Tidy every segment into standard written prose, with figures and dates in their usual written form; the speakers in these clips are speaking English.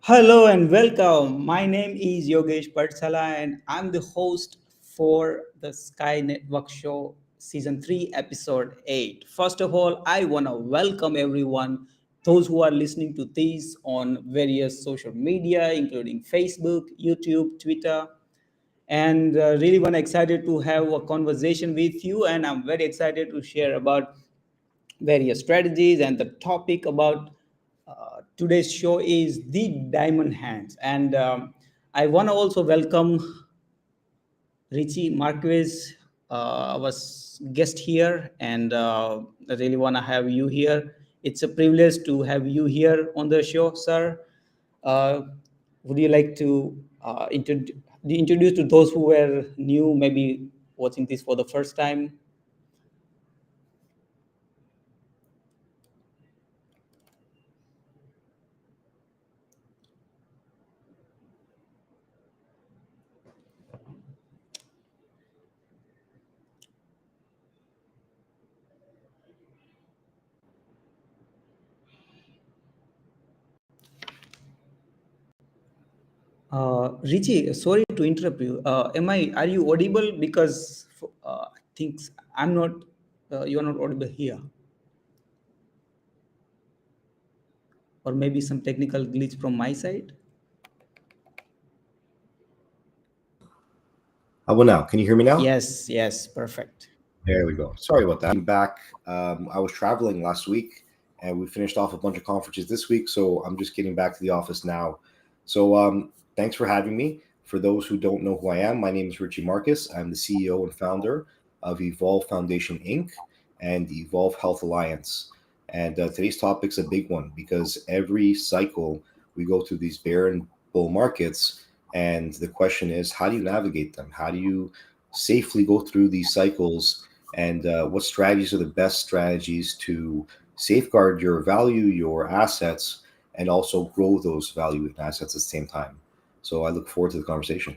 Hello and welcome. My name is Yogesh Patsala and I'm the host for the Sky Network Show Season 3, Episode 8. First of all, I want to welcome everyone, those who are listening to this on various social media, including Facebook, YouTube, Twitter, and really one excited to have a conversation with you. And I'm very excited to share about various strategies, and the topic about today's show is the diamond hands. And I want to also welcome Richie Marquez, our guest here, and I really want to have you here. It's a privilege to have you here on the show, sir. Uh, would you like to introduce to those who were new, maybe watching this for the first time? Richie, sorry to interrupt you. Are you audible? Because I think I'm not, you're not audible here. Or maybe some technical glitch from my side. How about now? Can you hear me now? Yes, yes, perfect. There we go. Sorry about that. I'm back. I was traveling last week and we finished off a bunch of conferences this week. So I'm just getting back to the office now. So thanks for having me. For those who don't know who I am, my name is Richie Marcus. I'm the CEO and founder of Evolve Foundation Inc. and the Evolve Health Alliance. And today's topic's a big one because every cycle we go through these bear and bull markets. And the question is, how do you navigate them? How do you safely go through these cycles? And what strategies are the best strategies to safeguard your value, your assets, and also grow those value and assets at the same time? So I look forward to the conversation.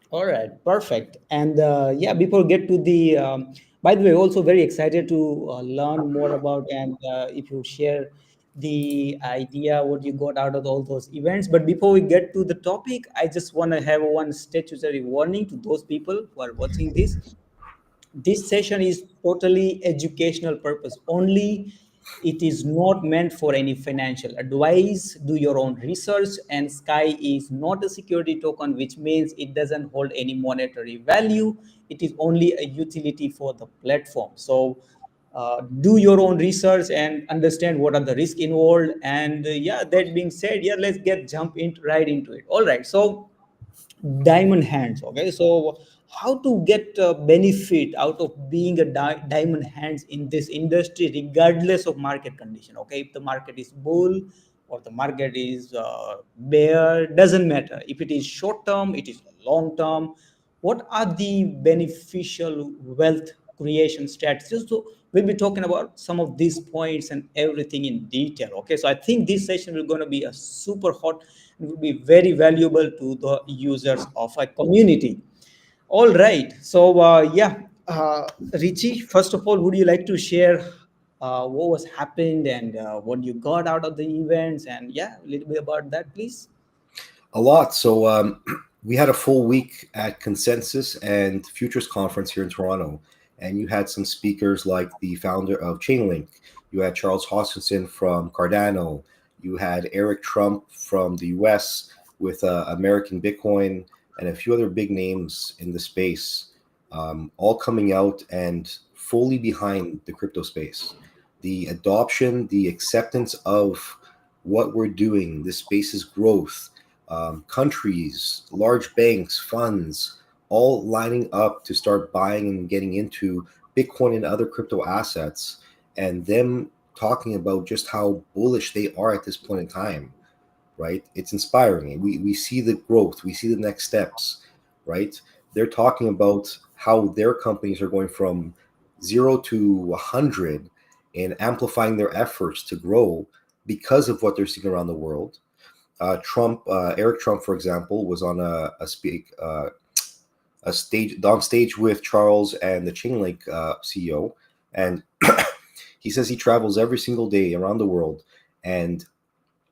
All right, perfect. And yeah, before get to the, by the way, also very excited to learn more about and if you share the idea what you got out of all those events. But before we get to the topic, I just want to have one statutory warning to those people who are watching this. This session is totally educational purpose only. It is not meant for any financial advice. Do your own research. And Sky is not a security token, which means it doesn't hold any monetary value. It is only a utility for the platform. So do your own research and understand what are the risks involved. And yeah, that being said, yeah, let's get jump into right into it. All right, so diamond hands. Okay, so how to get benefit out of being a diamond hands in this industry regardless of market condition. Okay, if the market is bull or the market is bear, doesn't matter. If it is short term, it is long term, what are the beneficial wealth creation strategies? So we'll be talking about some of these points and everything in detail. Okay, so I think this session is going to be a super hot and will be very valuable to the users of a community. All right, so yeah, Richie, first of all, would you like to share what was happened and what you got out of the events, and yeah, a little bit about that, please. A lot. So we had a full week at Consensus and Futures Conference here in Toronto, and you had some speakers like the founder of Chainlink. You had Charles Hoskinson from Cardano. You had Eric Trump from the U.S. with American Bitcoin and a few other big names in the space, all coming out and fully behind the crypto space. The adoption, the acceptance of what we're doing, the space's growth, countries, large banks, funds, all lining up to start buying and getting into Bitcoin and other crypto assets, and them talking about just how bullish they are at this point in time, right? It's inspiring. We see the growth, we see the next steps, right? They're talking about how their companies are going from 0 to 100 and amplifying their efforts to grow because of what they're seeing around the world. Eric Trump, for example, was on a stage on stage with Charles and the Chainlink CEO, and he says he travels every single day around the world, and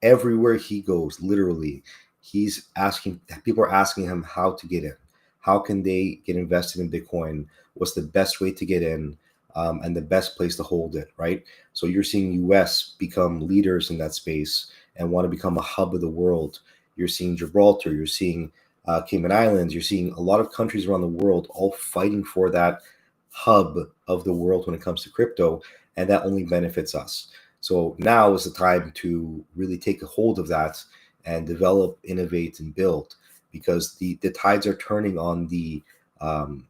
everywhere he goes, literally, he's asking, people are asking him how to get in. How can they get invested in Bitcoin? What's the best way to get in? And the best place to hold it, right? So you're seeing US become leaders in that space and want to become a hub of the world. You're seeing Gibraltar, you're seeing Cayman Islands, you're seeing a lot of countries around the world all fighting for that hub of the world when it comes to crypto, and that only benefits us. So now is the time to really take a hold of that and develop, innovate, and build, because the tides are turning on the um,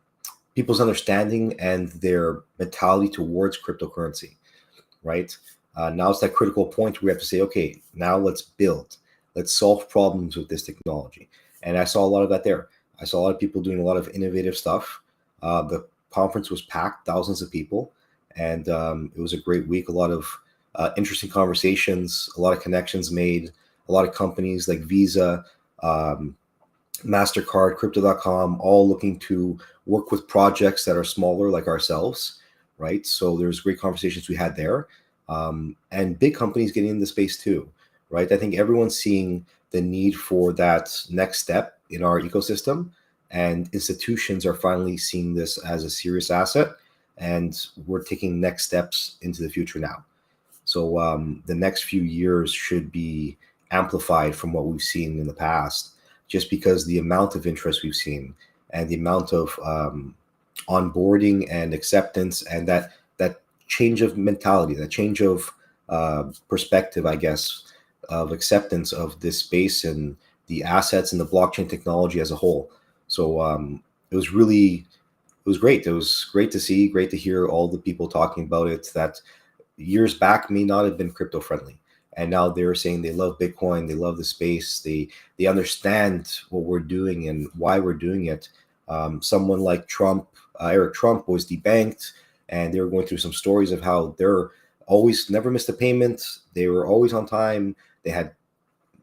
people's understanding and their mentality towards cryptocurrency, right? Now it's that critical point where we have to say, okay, now let's build, let's solve problems with this technology. And I saw a lot of that there. I saw a lot of people doing a lot of innovative stuff. The conference was packed, thousands of people, and it was a great week. A lot of interesting conversations, a lot of connections made, a lot of companies like Visa, um, MasterCard, Crypto.com, all looking to work with projects that are smaller like ourselves, right? So there's great conversations we had there. And big companies getting in the space too, right? I think everyone's seeing the need for that next step in our ecosystem, and institutions are finally seeing this as a serious asset, and we're taking next steps into the future now. So the next few years should be amplified from what we've seen in the past, just because the amount of interest we've seen and the amount of onboarding and acceptance, and that change of mentality, that change of perspective, I guess, of acceptance of this space and the assets and the blockchain technology as a whole. So it was really, it was great. It was great to see, great to hear all the people talking about it that years back may not have been crypto friendly, and now they're saying they love Bitcoin, they love the space, they understand what we're doing and why we're doing it. Someone like Trump, Eric Trump, was debanked, and they were going through some stories of how they're always never missed a payment, they were always on time, they had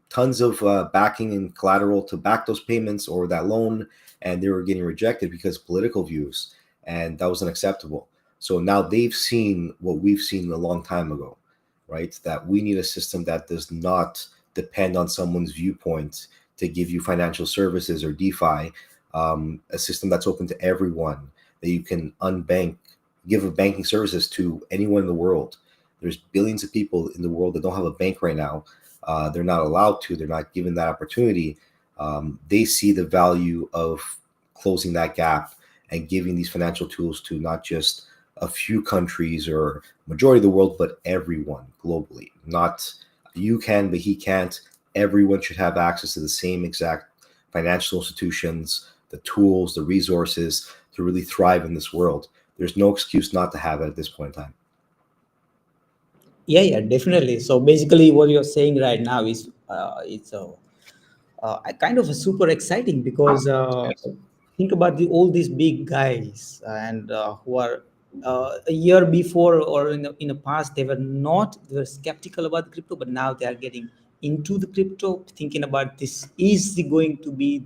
tons of backing and collateral to back those payments or that loan, and they were getting rejected because of political views, and that was unacceptable. So now they've seen what we've seen a long time ago, right? That we need a system that does not depend on someone's viewpoint to give you financial services or DeFi, a system that's open to everyone, that you can unbank, give banking services to anyone in the world. There's billions of people in the world that don't have a bank right now. They're not allowed to, they're not given that opportunity. They see the value of closing that gap and giving these financial tools to not just a few countries or majority of the world, but everyone globally. Not you can, but he can't. Everyone should have access to the same exact financial institutions, the tools, the resources to really thrive in this world. There's no excuse not to have it at this point in time. Yeah, yeah, definitely. So basically, what you're saying right now is it's a kind of a super exciting because Yes. think about all these big guys and who are a year before or in the past they were skeptical about crypto, but now they are getting into the crypto, thinking about this is going to be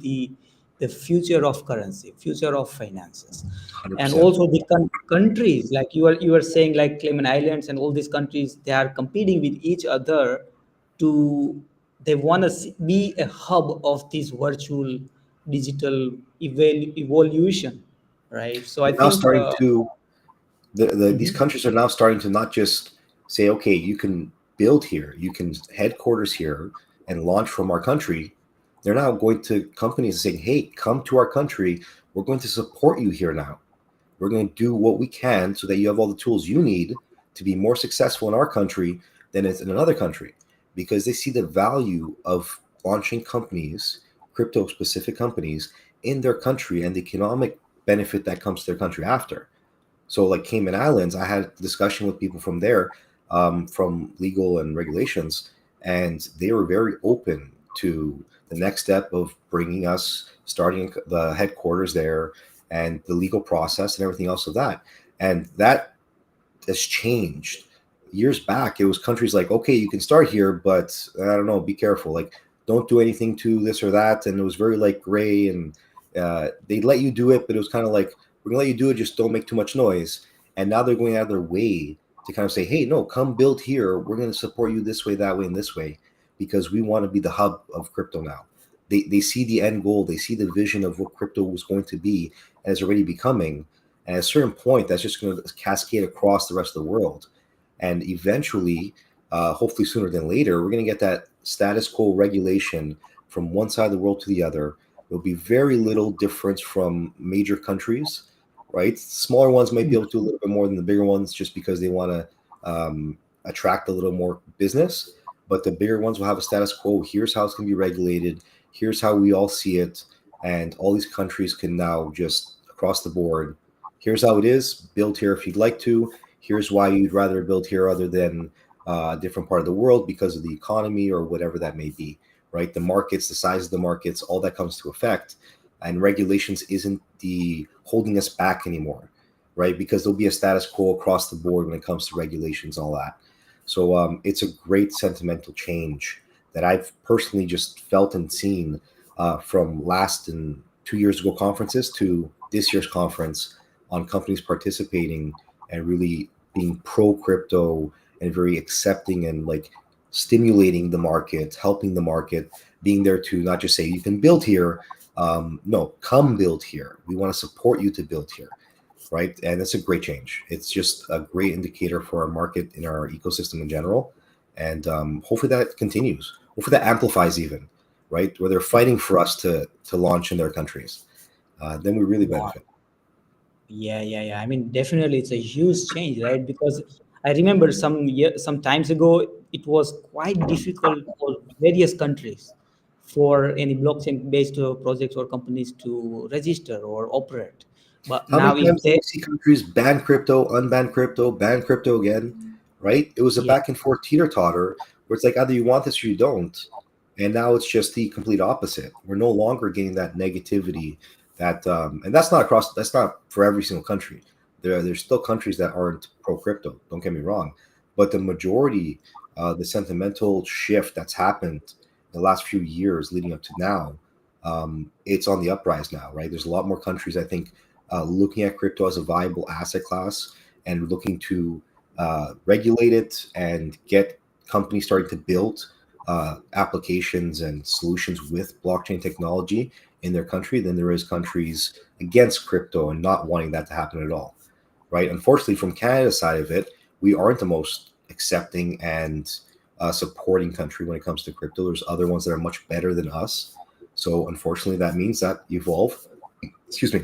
the future of currency, future of finances. And 100%. also the countries, like you are saying, like Cayman Islands and all these countries, they are competing with each other to they want to be a hub of this virtual digital evolution, right? So I They're now think starting to these mhm. countries are now starting to not just say, okay, you can build here, you can headquarters here and launch from our country. They're now going to companies saying, hey, come to our country. We're going to support you here now. We're going to do what we can so that you have all the tools you need to be more successful in our country than it's in another country, because they see the value of launching companies, crypto specific companies, in their country and the economic benefit that comes to their country after. So, like Cayman Islands, I had a discussion with people from there, from legal and regulations, and they were very open to the next step of bringing us, starting the headquarters there, and the legal process and everything else of that. And that has changed. Years back, it was countries like, okay, you can start here, but I don't know, be careful. Like, don't do anything to this or that. And it was very like gray, and they let you do it, but it was kind of like, we're gonna let you do it, just don't make too much noise. And now they're going out of their way to kind of say, hey, no, come build here. We're going to support you this way, that way, and this way, because we want to be the hub of crypto now. They see the end goal, they see the vision of what crypto was going to be and is already becoming. And at a certain point, that's just going to cascade across the rest of the world. And eventually, hopefully sooner than later, we're going to get that status quo regulation from one side of the world to the other. There'll be very little difference from major countries, right? Smaller ones might be able to do a little bit more than the bigger ones just because they want to attract a little more business. But the bigger ones will have a status quo. Here's how it's going to be regulated. Here's how we all see it. And all these countries can now just across the board, here's how it is. Build here if you'd like to. Here's why you'd rather build here other than a different part of the world because of the economy or whatever that may be, right? The markets, the size of the markets, all that comes to effect. And regulations isn't the holding us back anymore, right? Because there'll be a status quo across the board when it comes to regulations and all that. So it's a great sentimental change that I've personally just felt and seen from last and 2 years ago conferences to this year's conference on companies participating and really being pro crypto and very accepting and like stimulating the market, helping the market, being there to not just say you can build here. No, come build here. We want to support you to build here, right? And that's a great change. It's just a great indicator for our market in our ecosystem in general. And hopefully that continues. Hopefully that amplifies even, right? Where they're fighting for us to launch in their countries. Then we really Wow. benefit. Yeah. I mean, definitely, it's a huge change, right? Because I remember some times ago, it was quite difficult for various countries for any blockchain-based projects or companies to register or operate. But How many now, if times did they, we see countries ban crypto, ban crypto again, right? It was a yeah, back and forth teeter totter where it's like either you want this or you don't. And now it's just the complete opposite. We're no longer getting that negativity and that's not for every single country. There's still countries that aren't pro crypto, don't get me wrong. But the majority, the sentimental shift that's happened the last few years leading up to now, it's on the uprise now, right? There's a lot more countries, I think, looking at crypto as a viable asset class and looking to regulate it and get companies starting to build applications and solutions with blockchain technology in their country than there is countries against crypto and not wanting that to happen at all, right? Unfortunately, from Canada's side of it, we aren't the most accepting and supporting country when it comes to crypto. There's other ones that are much better than us. So unfortunately, that means that excuse me,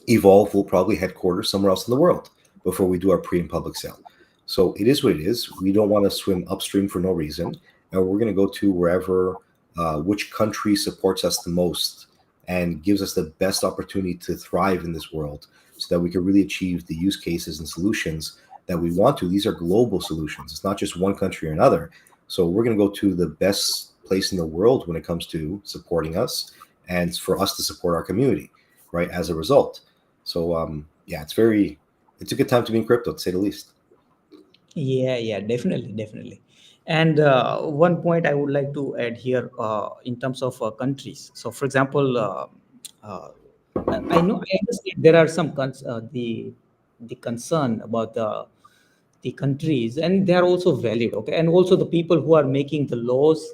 Evolve will probably headquarters somewhere else in the world before we do our pre and public sale. So it is what it is. We don't want to swim upstream for no reason. And we're going to go to wherever, which country supports us the most and gives us the best opportunity to thrive in this world so that we can really achieve the use cases and solutions that we want to. These are global solutions. It's not just one country or another. So we're going to go to the best place in the world when it comes to supporting us and for us to support our community, right? As a result. So yeah, it's a good time to be in crypto, to say the least. yeah, definitely. And one point I would like to add here in terms of countries. So, for example, uh, I know I understand there are some the concern about the countries, and they are also valid. Okay, and also the people who are making the laws,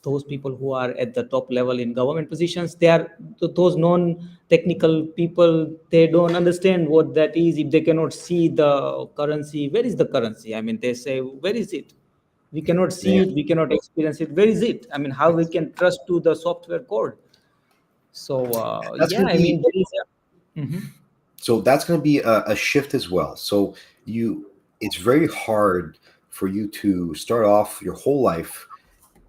those people who are at the top level in government positions, they are those non-technical people. They don't understand what that is. If they cannot see the currency, where is the currency? I mean, they say, where is it? We cannot see Yeah, it. We cannot experience it. Where is it? I mean, how we can trust to the software code? So that's yeah, going to I be mean, there is a. Mhm. that's going to be a shift as well. So you, it's very hard for you to start off your whole life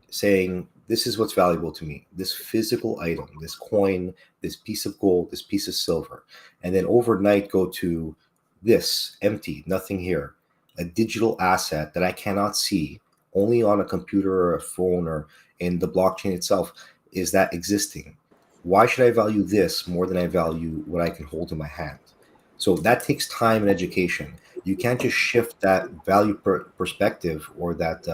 saying, this is what's valuable to me, this physical item, this coin, this piece of gold, this piece of silver, and then overnight go to this empty, nothing here, a digital asset that I cannot see, only on a computer or a phone or in the blockchain itself is that existing. Why should I value this more than I value what I can hold in my hand? So that takes time and education. You can't just shift that value perspective or that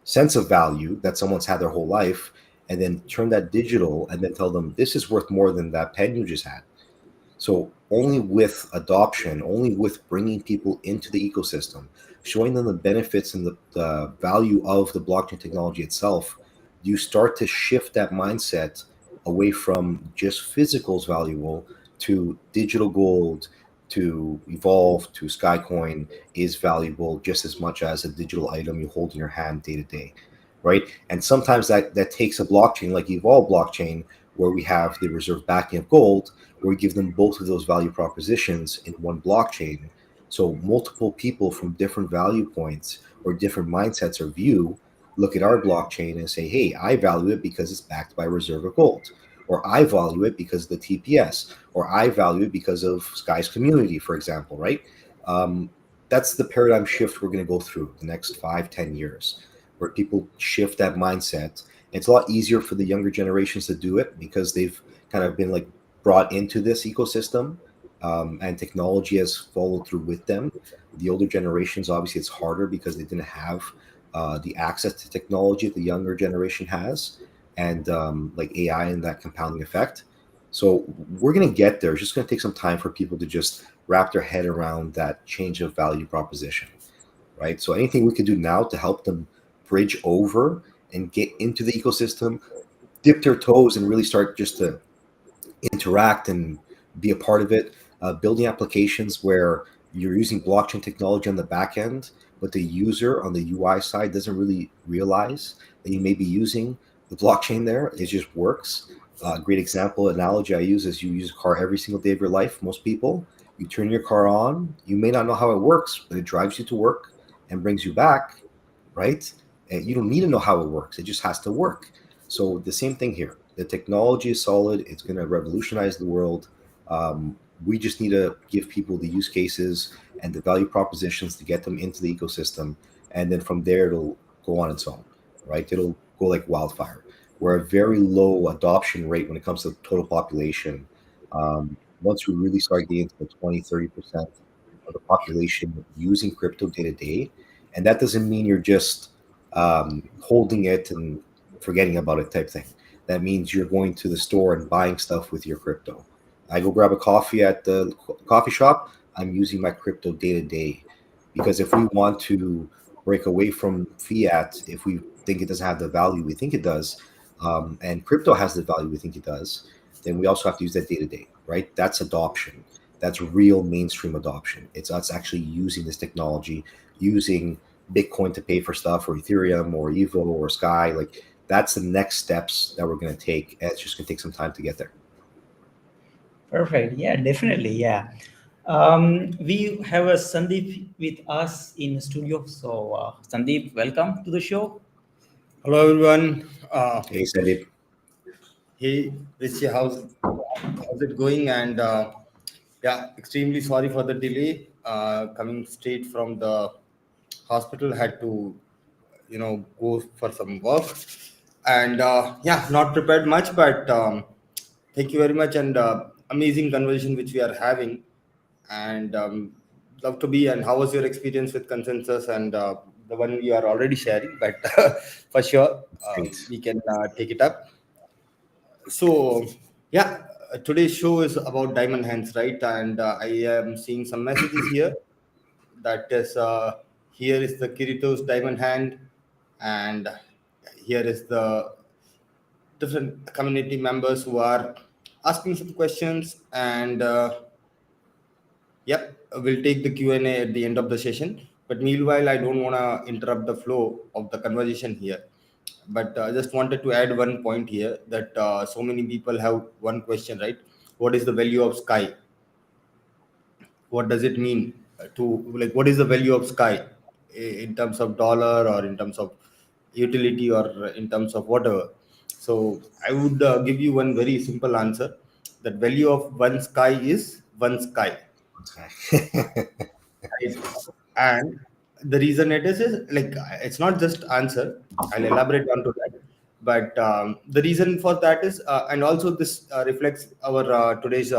sense of value that someone's had their whole life and then turn that digital and then tell them this is worth more than that pen you just had. So only with adoption, only with bringing people into the ecosystem, showing them the benefits and the value of the blockchain technology itself, you start to shift that mindset away from just physical is valuable to digital gold, to Evolve, to Skycoin is valuable just as much as a digital item you hold in your hand day to day, right? And sometimes that takes a blockchain like Evolve blockchain, where we have the reserve backing of gold, where we give them both of those value propositions in one blockchain. So multiple people from different value points or different mindsets or view look at our blockchain and say, hey, I value it because it's backed by a reserve of gold, or I value it because of the TPS, or I value it because of Sky's community, for example, right? Um, that's the paradigm shift we're going to go through the next 5, 10 years, where people shift that mindset. It's a lot easier for the younger generations to do it because they've kind of been like brought into this ecosystem, and technology has followed through with them. The older generations, obviously, it's harder because they didn't have the access to technology the younger generation has, and like AI and that compounding effect. So we're going to get there. It's just going to take some time for people to just wrap their head around that change of value proposition, right? So anything we can do now to help them bridge over and get into the ecosystem, dip their toes, and really start just to interact and be a part of it. Building applications where you're using blockchain technology on the back end, but the user on the UI side doesn't really realize that you may be using the blockchain there. It just works. A great example, analogy I use is you use a car every single day of your life. Most people, you turn your car on, you may not know how it works, but it drives you to work and brings you back, right? And you don't need to know how it works. It just has to work. So the same thing here. The technology is solid. It's going to revolutionize the world. We just need to give people the use cases and the value propositions to get them into the ecosystem, and then from there it'll go on its own, right? It'll go like wildfire. We're a very low adoption rate when it comes to the total population. Once we really start getting to the 20, 30% of the population using crypto day to day, and that doesn't mean you're just holding it and forgetting about it type thing. That means you're going to the store and buying stuff with your crypto. I go grab a coffee at the coffee shop, I'm using my crypto day to day. Because if we want to break away from fiat, if we think it doesn't have the value we think it does, and crypto has the value we think it does, then we also have to use that day to day, right? That's adoption. That's real mainstream adoption. It's us actually using this technology, using Bitcoin to pay for stuff, or Ethereum, or Evo, or Sky. Like that's the next steps that we're going to take. And it's just going to take some time to get there. Perfect. Yeah, definitely. Yeah. We have a Sandeep with us in studio. So, Sandeep, welcome to the show. Hello everyone. Hey, Sandeep. Hey Rishi, how's it going? And yeah, extremely sorry for the delay. Coming straight from the hospital, had to go for some work, and yeah, not prepared much, but thank you very much, and amazing conversation which we are having, and love to be. And how was your experience with consensus and the one you are already sharing? But for sure, Great. we can take it up. So, yeah, today's show is about diamond hands, right? And I am seeing some messages here. That is, here is the Kirito's diamond hand, and here is the different community members who are asking some questions. And yep, we'll take the Q&A at the end of the session. But meanwhile, I don't want to interrupt the flow of the conversation here. But I just wanted to add one point here that so many people have one question, right? What is the value of Sky? What does it mean to, like, what is the value of Sky in terms of dollar, or in terms of utility, or in terms of whatever? So I would give you one very simple answer. That value of one sky is one sky, Okay. right? And the reason it is like, it's not just answer. I'll elaborate onto that. But the reason for that is, and also this reflects our today's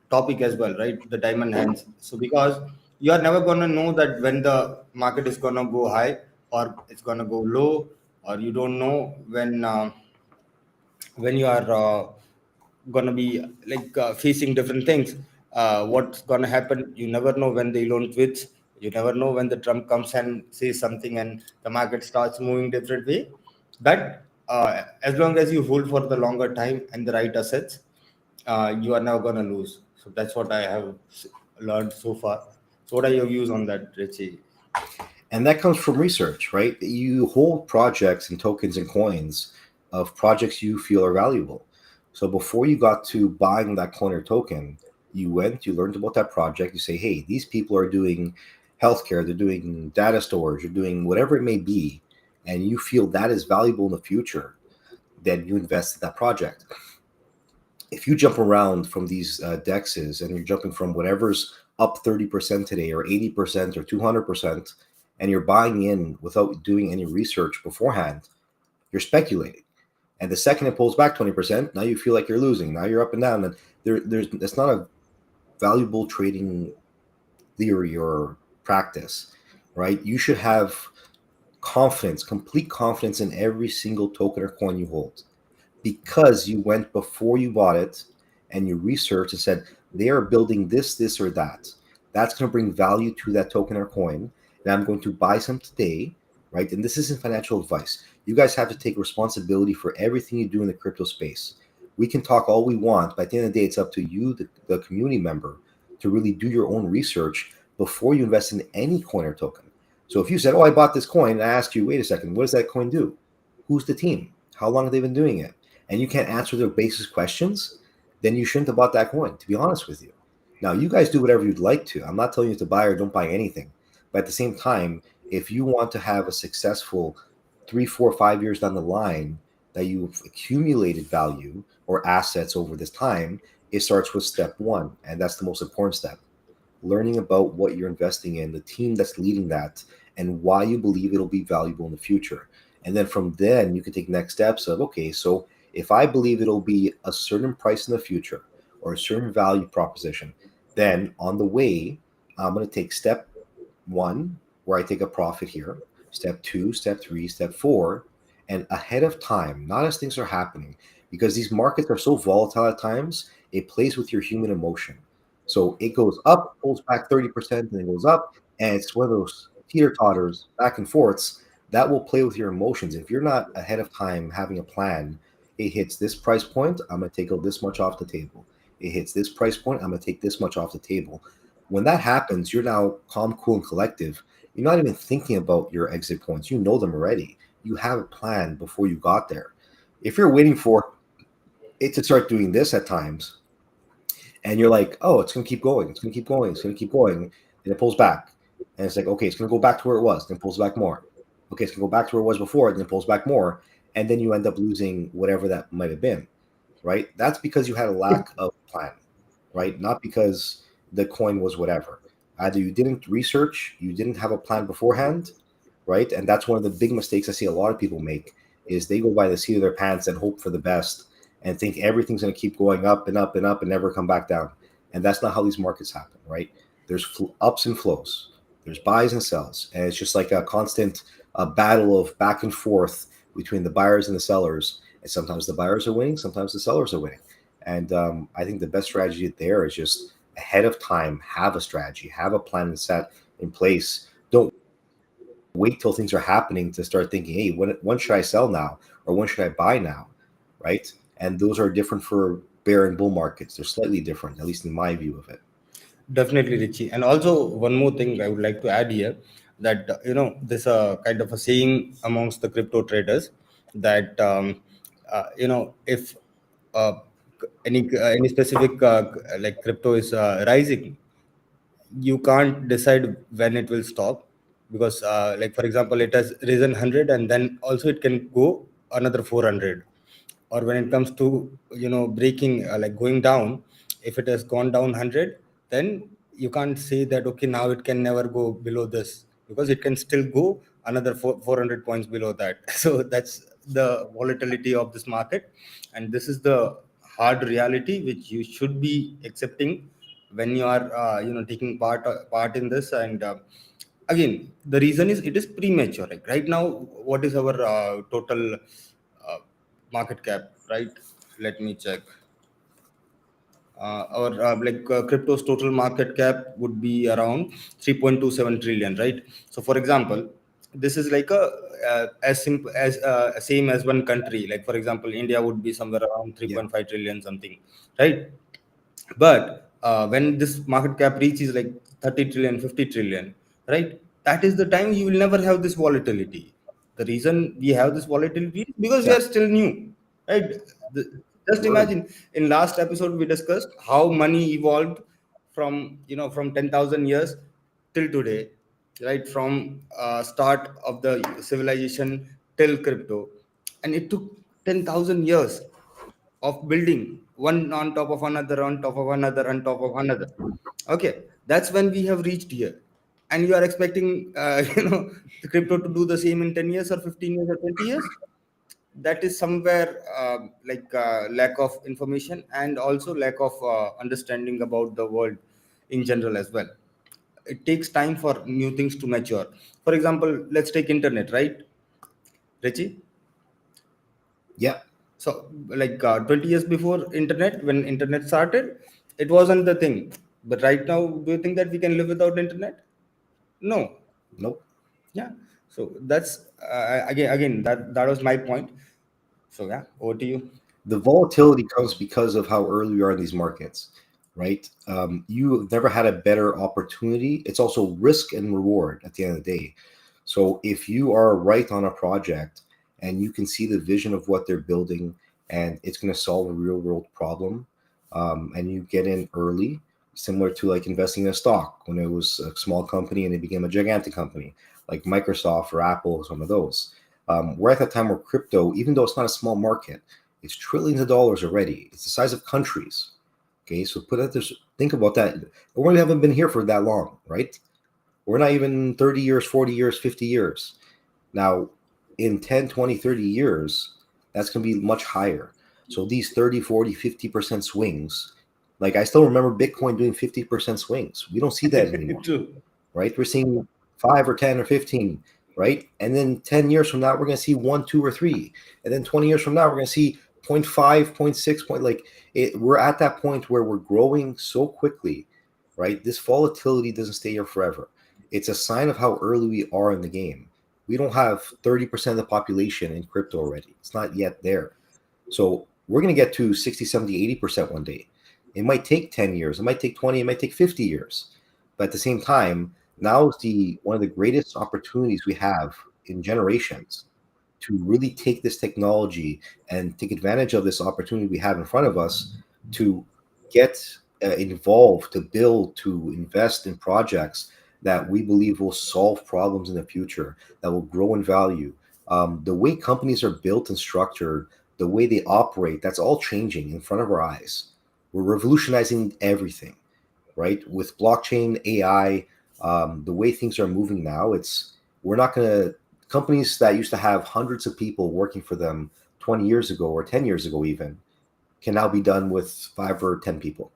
topic as well, right? The diamond hands. So because you are never gonna know that when the market is gonna go high or it's gonna go low, or you don't know when you are gonna be like facing different things. What's gonna happen? You never know when the Elon tweets. You never know when the Trump comes and says something and the market starts moving different way. But as long as you hold for the longer time and the right assets, you are never gonna lose. So that's what I have learned so far. So what are your views on that, Richie? And that comes from research, right? You hold projects and tokens and coins of projects you feel are valuable. So before you got to buying that coin or token, you went, you learned about that project. You say, hey, these people are doing healthcare, they're doing data storage, they're doing whatever it may be, and you feel that is valuable in the future, then you invest in that project. If you jump around from these dexes and you're jumping from whatever's up 30% today or 80% or 200%, and you're buying in without doing any research beforehand, you're speculating. And the second it pulls back 20%, now you feel like you're losing. Now you're up and down. And that's not a valuable trading theory or practice, right? You should have confidence, complete confidence in every single token or coin you hold, because you went before you bought it and you researched and said they are building this, or that. That's going to bring value to that token or coin. And I'm going to buy some today, right? And this isn't financial advice. You guys have to take responsibility for everything you do in the crypto space. We can talk all we want, but at the end of the day, it's up to you, the community member, to really do your own research before you invest in any coin or token. So if you said, oh, I bought this coin, and I asked you, wait a second, what does that coin do? Who's the team? How long have they been doing it? And you can't answer their basic questions, then you shouldn't have bought that coin, to be honest with you. Now, you guys do whatever you'd like to. I'm not telling you to buy or don't buy anything. But at the same time, if you want to have a successful 3, 4, 5 years down the line that you've accumulated value or assets over this time, it starts with step one. And that's the most important step. Learning about what you're investing in, the team that's leading that, and why you believe it'll be valuable in the future. And then from then, you can take next steps of, okay, so if I believe it'll be a certain price in the future or a certain value proposition, then on the way, I'm going to take step one, where I take a profit here, step two, step three, step four, and ahead of time, not as things are happening, because these markets are so volatile at times, it plays with your human emotion. So it goes up, pulls back 30%, and it goes up, and it's one of those teeter totters back and forths that will play with your emotions. If you're not ahead of time having a plan, it hits this price point, I'm going to take this much off the table. It hits this price point, I'm going to take this much off the table. When that happens, you're now calm, cool, and collective. You're not even thinking about your exit points. You know them already. You have a plan before you got there. If you're waiting for it to start doing this at times, and you're like, oh, it's going to keep going, it's going to keep going, it's going to keep going, and it pulls back. And it's like, okay, it's going to go back to where it was, then pulls back more. Okay, it's going to go back to where it was before, then it pulls back more. And then you end up losing whatever that might have been, right? That's because you had a lack of plan, right? Not because the coin was whatever. Either you didn't research, you didn't have a plan beforehand, right? And that's one of the big mistakes I see a lot of people make, is they go by the seat of their pants and hope for the best and think everything's going to keep going up and up and up and never come back down. And that's not how these markets happen, right? There's ups and flows. There's buys and sells. And it's just like a constant battle of back and forth between the buyers and the sellers. And sometimes the buyers are winning, sometimes the sellers are winning. And I think the best strategy there is just ahead of time, have a strategy, have a plan set in place. Don't wait till things are happening to start thinking, hey, when should I sell now? Or when should I buy now? Right? And those are different for bear and bull markets. They're slightly different, at least in my view of it. Definitely, Richie. And also, one more thing I would like to add here, that this kind of a saying amongst the crypto traders, that if uh, any specific like crypto is rising, you can't decide when it will stop, because like for example, it has risen 100 and then also it can go another 400. Or when it comes to breaking, like going down, if it has gone down 100, then you can't say that okay, now it can never go below this, because it can still go another 400 points below that. So that's the volatility of this market, and this is the hard reality which you should be accepting when you are taking part in this. And again, the reason is it is premature. Like right now, what is our total market cap, right? Let me check. crypto's total market cap would be around 3.27 trillion, right? So for example, this is like a as simple as same as one country. Like for example, India would be somewhere around Yeah. 3.5 trillion something, right? But when this market cap reaches like 30 trillion, 50 trillion, right, that is the time you will never have this volatility. The reason we have this volatility is because we Yeah. are still new, right? Just Word. imagine, in last episode we discussed how money evolved from, from 10,000 years till today, right? From start of the civilization till crypto, and it took 10,000 years of building one on top of another, on top of another, on top of another. Okay, that's when we have reached here, and you are expecting, the crypto to do the same in 10 years or 15 years or 20 years. That is somewhere lack of information, and also lack of understanding about the world in general as well. It takes time for new things to mature. For example, let's take internet, right, Richie? Yeah. So, like 20 years before internet, when internet started, it wasn't the thing. But right now, do you think that we can live without internet? No. Nope. Yeah. So that's again that was my point. So yeah, over to you. The volatility comes because of how early we are in these markets, right? You have never had a better opportunity. It's also risk and reward at the end of the day. So if you are right on a project and you can see the vision of what they're building and it's going to solve a real world problem, and you get in early, similar to like investing in a stock when it was a small company and it became a gigantic company, like Microsoft or Apple, some of those. We're at that time where crypto, even though it's not a small market, it's trillions of dollars already. It's the size of countries. Okay, so put that this. Think about that. We only haven't been here for that long, right? We're not even 30 years, 40 years, 50 years. Now, in 10, 20, 30 years, that's going to be much higher. So these 30, 40, 50% swings, like I still remember Bitcoin doing 50% swings. We don't see that anymore, True. right? We're seeing 5 or 10 or 15, right? And then 10 years from now, we're going to see 1, 2, or 3. And then 20 years from now, we're going to see zero 0.5, zero 0.6, like we're at that point where we're growing so quickly, right? This volatility doesn't stay here forever. It's a sign of how early we are in the game. We don't have 30% of the population in crypto already. It's not yet there. So we're going to get to 60, 70, 80% one day. It might take 10 years. It might take 20. It might take 50 years. But at the same time, now is the one of the greatest opportunities we have in generations to really take this technology and take advantage of this opportunity we have in front of us to get involved, to build, to invest in projects that we believe will solve problems in the future, that will grow in value. The way companies are built and structured, the way they operate, that's all changing in front of our eyes. We're revolutionizing everything, right? With blockchain, AI, the way things are moving now, we're not going to companies that used to have hundreds of people working for them 20 years ago or 10 years ago even can now be done with 5 or 10 people,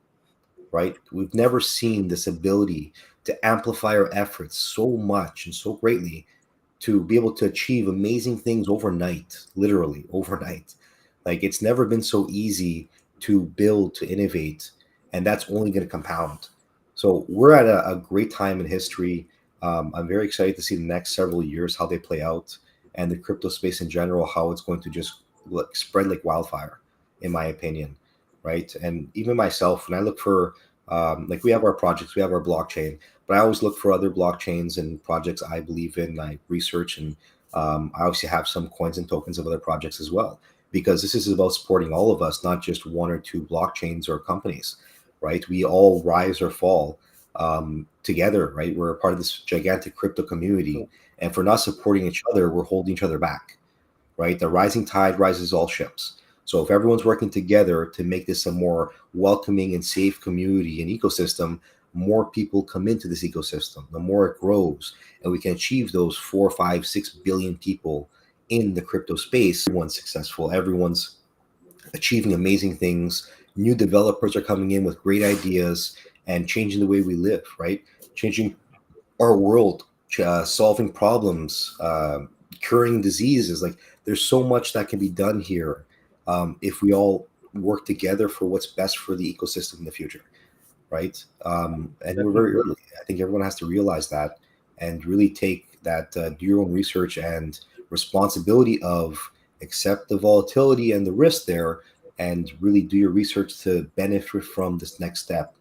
right? We've never seen this ability to amplify our efforts so much and so greatly to be able to achieve amazing things overnight, literally overnight. Like it's never been so easy to build, to innovate, and that's only going to compound. So we're at a great time in history. I'm very excited to see the next several years how they play out, and the crypto space in general, how it's going to just spread like wildfire, in my opinion, right? And even myself, when I look for like we have our projects, we have our blockchain, but I always look for other blockchains and projects I believe in. I research, and I obviously have some coins and tokens of other projects as well, because this is about supporting all of us, not just one or two blockchains or companies, right? We all rise or fall together, right? We're a part of this gigantic crypto community, and if we're not supporting each other, we're holding each other back, right? The rising tide rises all ships. So if everyone's working together to make this a more welcoming and safe community and ecosystem, more people come into this ecosystem, the more it grows, and we can achieve those 4, 5, 6 billion people in the crypto space. Everyone's successful. Everyone's achieving amazing things. New developers are coming in with great ideas and changing the way we live, right? Changing our world, solving problems, curing diseases. Like there's so much that can be done here if we all work together for what's best for the ecosystem in the future, right? And we're very Definitely. early. I think everyone has to realize that and really take that, do your own research and responsibility of accept the volatility and the risk there, and really do your research to benefit from this next step,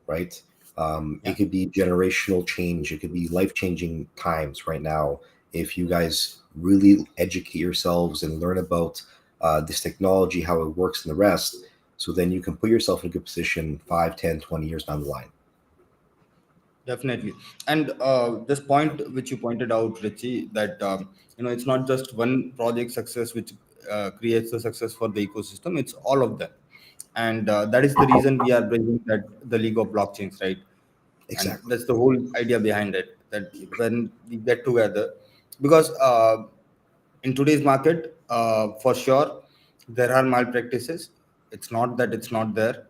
right? It Yeah. could be generational change. It could be life-changing times right now. If you guys really educate yourselves and learn about this technology, how it works, and the rest, so then you can put yourself in a good position 5, 10, 20 years down the line. Definitely. And this point which you pointed out, Richie, that it's not just one project success which creates the success for the ecosystem. It's all of them, and that is the reason we are bringing that the League of Blockchains, right? And Exactly. that's the whole idea behind it. That when we get together, because in today's market, for sure, there are malpractices. It's not that it's not there,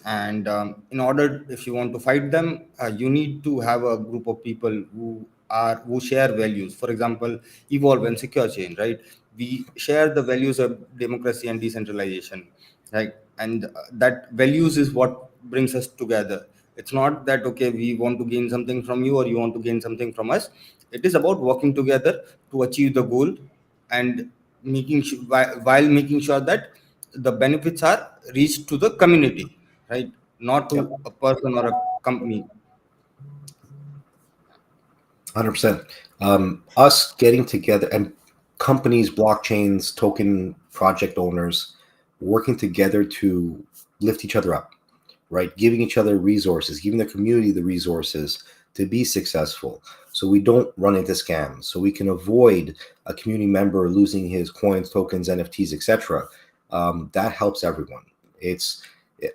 and in order, if you want to fight them, you need to have a group of people who share values. For example, Evolve and Secure Chain, right? We share the values of democracy and decentralization, right? And that values is what brings us together. It's not that okay, we want to gain something from you or you want to gain something from us. It is about working together to achieve the goal, and while making sure that the benefits are reached to the community, right? Not Yep. to a person or a company. 100%. Us getting together and companies, blockchains, token project owners working together to lift each other up, right? Giving each other resources, giving the community the resources to be successful, so we don't run into scams, so we can avoid a community member losing his coins, tokens, NFTs, etc. That helps everyone. It's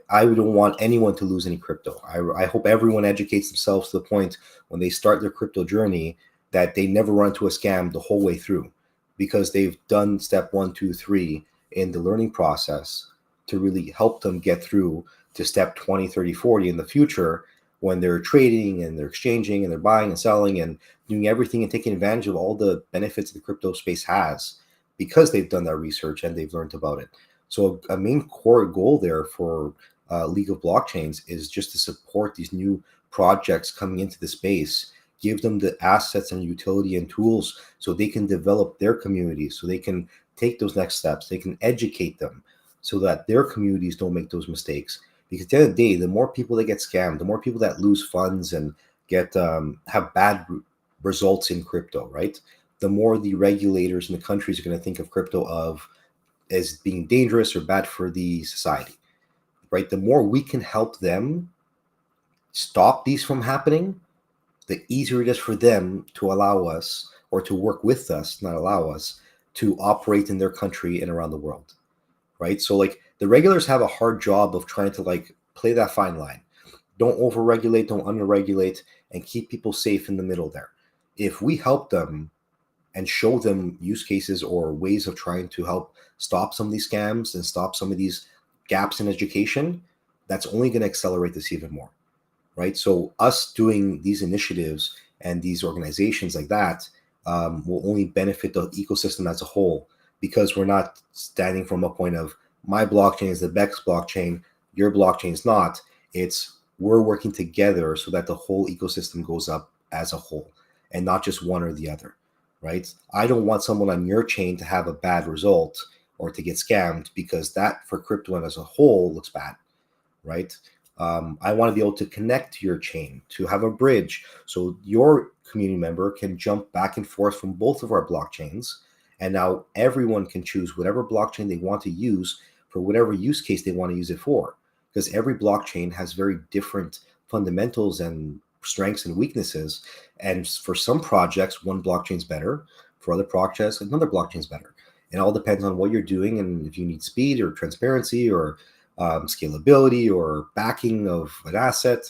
I don't want anyone to lose any crypto. I hope everyone educates themselves to the point when they start their crypto journey that they never run into a scam the whole way through, because they've done step 1, 2, 3 in the learning process to really help them get through to step 20, 30, 40 in the future, when they're trading and they're exchanging and they're buying and selling and doing everything and taking advantage of all the benefits the crypto space has, because they've done that research and they've learned about it. So a main core goal there for League of Blockchains is just to support these new projects coming into the space, give them the assets and utility and tools so they can develop their communities, so they can take those next steps, they can educate them so that their communities don't make those mistakes. Because at the end of the day, the more people that get scammed, the more people that lose funds and get have bad results in crypto, right? The more the regulators and the countries are going to think of crypto of as being dangerous or bad for the society, right? The more we can help them stop these from happening, the easier it is for them to allow us or to work with us, not allow us, to operate in their country and around the world, right? So like the regulators have a hard job of trying to like play that fine line. Don't overregulate, don't underregulate, and keep people safe in the middle there. If we help them and show them use cases or ways of trying to help stop some of these scams and stop some of these gaps in education, that's only going to accelerate this even more, right? So us doing these initiatives and these organizations like that will only benefit the ecosystem as a whole, because we're not standing from a point of my blockchain is the best blockchain, your blockchain is not. It's we're working together so that the whole ecosystem goes up as a whole and not just one or the other, right? I don't want someone on your chain to have a bad result or to get scammed, because that for crypto as a whole looks bad, right? I want to be able to connect to your chain, to have a bridge so your community member can jump back and forth from both of our blockchains. And now everyone can choose whatever blockchain they want to use for whatever use case they want to use it for. Because every blockchain has very different fundamentals and strengths and weaknesses. And for some projects, one blockchain is better. For other projects, another blockchain is better. It all depends on what you're doing and if you need speed or transparency or scalability or backing of an asset.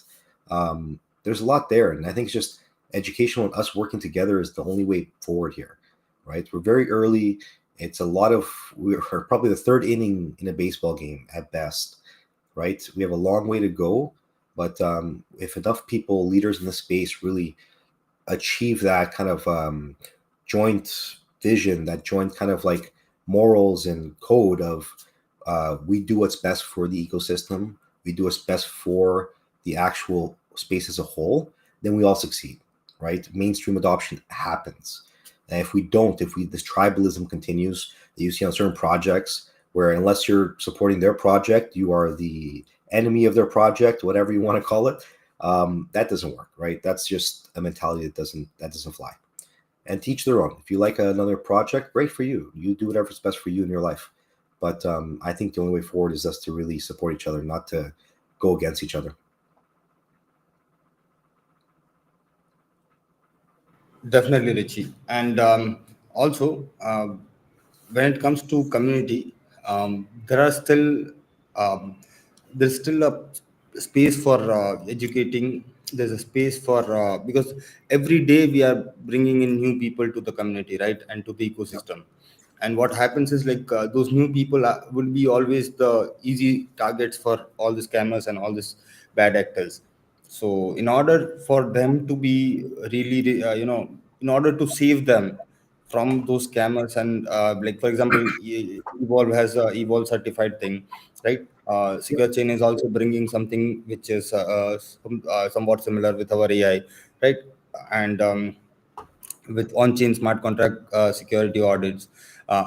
There's a lot there, and I think it's just educational and us working together is the only way forward here, right? We're very early. It's a lot of we're probably the third inning in a baseball game at best, right? We have a long way to go, but if enough people, leaders in the space, really achieve that kind of joint vision, that joint kind of like morals and code of we do what's best for the ecosystem, we do what's best for the actual space as a whole, then we all succeed, right? Mainstream adoption happens. And if we don't, if we this tribalism continues that you see on certain projects, where unless you're supporting their project, you are the enemy of their project, whatever you want to call it, that doesn't work, right? That's just a mentality that doesn't fly. And teach their own. If you like another project, great for you. You do whatever's best for you in your life. But I think the only way forward is us to really support each other, not to go against each other. Definitely, Richie. And also, when it comes to community, there are still um, there's still a space for educating. There's a space for because every day we are bringing in new people to the community, right, and to the ecosystem. And what happens is like those new people will be always the easy targets for all the scammers and all these bad actors. So in order for them to be really in order to save them from those scammers, and like for example, evolve has a evolve certified thing, right? Secure chain is also bringing something which is somewhat similar with our AI, right? And with on-chain smart contract security audits,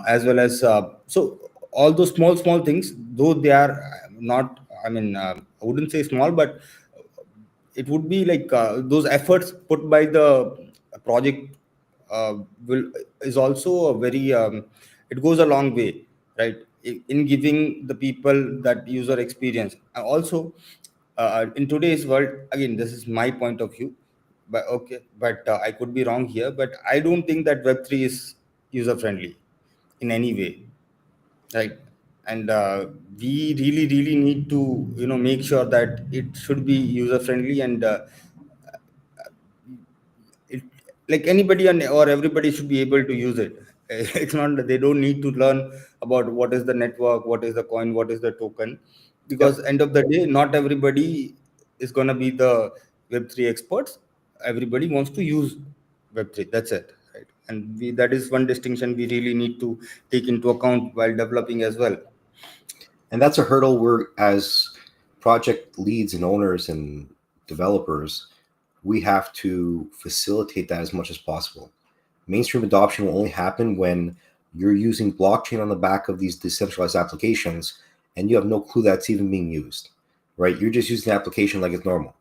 as well as so all those small things, though they are not, I mean, I wouldn't say small, but it would be like those efforts put by the project will is also a very it goes a long way, right, in giving the people that user experience. Also, in today's world, again, this is my point of view, but okay, but I could be wrong here, but I don't think that web3 is user friendly in any way, right? And we really need to make sure that it should be user friendly, and it, like anybody or everybody should be able to use it. It's not that they don't need to learn about what is the network, what is the coin, what is the token, because Yep. end of the day, not everybody is going to be the web3 experts. Everybody wants to use web3, that's it, right? And that is one distinction we really need to take into account while developing as well. And that's a hurdle where, as project leads and owners and developers, we have to facilitate that as much as possible. Mainstream adoption will only happen when you're using blockchain on the back of these decentralized applications and you have no clue that's even being used, right? You're just using the application like it's normal,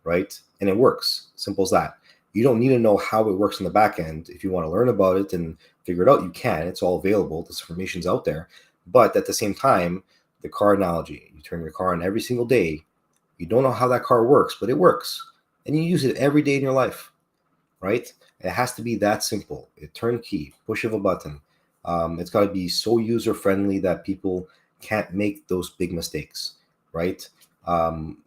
right? And it works. Simple as that. You don't need to know how it works in the back end. If you want to learn about it and figure it out, you can. It's all available. This information's out there. But at the same time, the car analogy, you turn your car on every single day. You don't know how that car works, but it works. And you use it every day in your life, right? It has to be that simple. A turnkey, push of a button. It's got to be so user friendly that people can't make those big mistakes, right?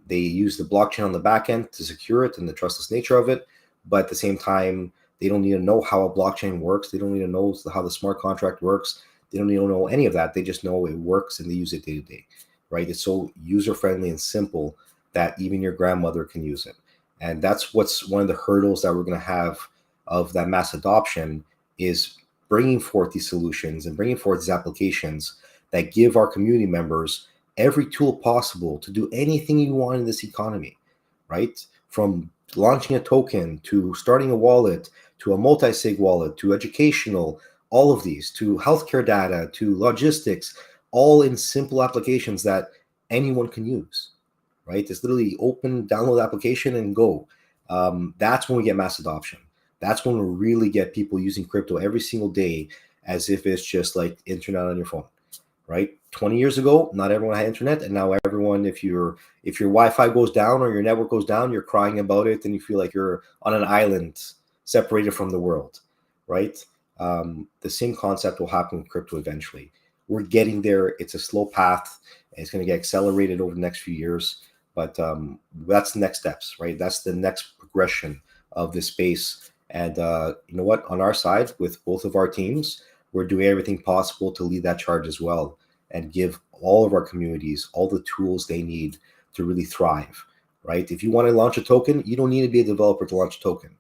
They use the blockchain on the back end to secure it and the trustless nature of it, but at the same time, they don't need to know how a blockchain works. They don't need to know how the smart contract works. They don't need to know any of that. They just know it works and they use it day to day, right? It's so user friendly and simple that even your grandmother can use it. And that's what's one of the hurdles that we're going to have of that mass adoption, is bringing forth these solutions and bringing forth these applications that give our community members every tool possible to do anything you want in this economy, right? From launching a token to starting a wallet to a multi-sig wallet to educational, all of these, to healthcare data, to logistics, all in simple applications that anyone can use, right? It's literally open, download application and go. That's when we get mass adoption. That's when we really get people using crypto every single day as if it's just like internet on your phone, right? 20 years ago, not everyone had internet, and now everyone, if your Wi-Fi goes down or your network goes down, you're crying about it and you feel like you're on an island separated from the world, right? The same concept will happen with crypto eventually. We're getting there. It's a slow path, and it's going to get accelerated over the next few years. But that's the next steps, right? That's the next progression of this space. And you know what? On our side, with both of our teams, we're doing everything possible to lead that charge as well and give all of our communities all the tools they need to really thrive, right? If you want to launch a token, you don't need to be a developer to launch a token,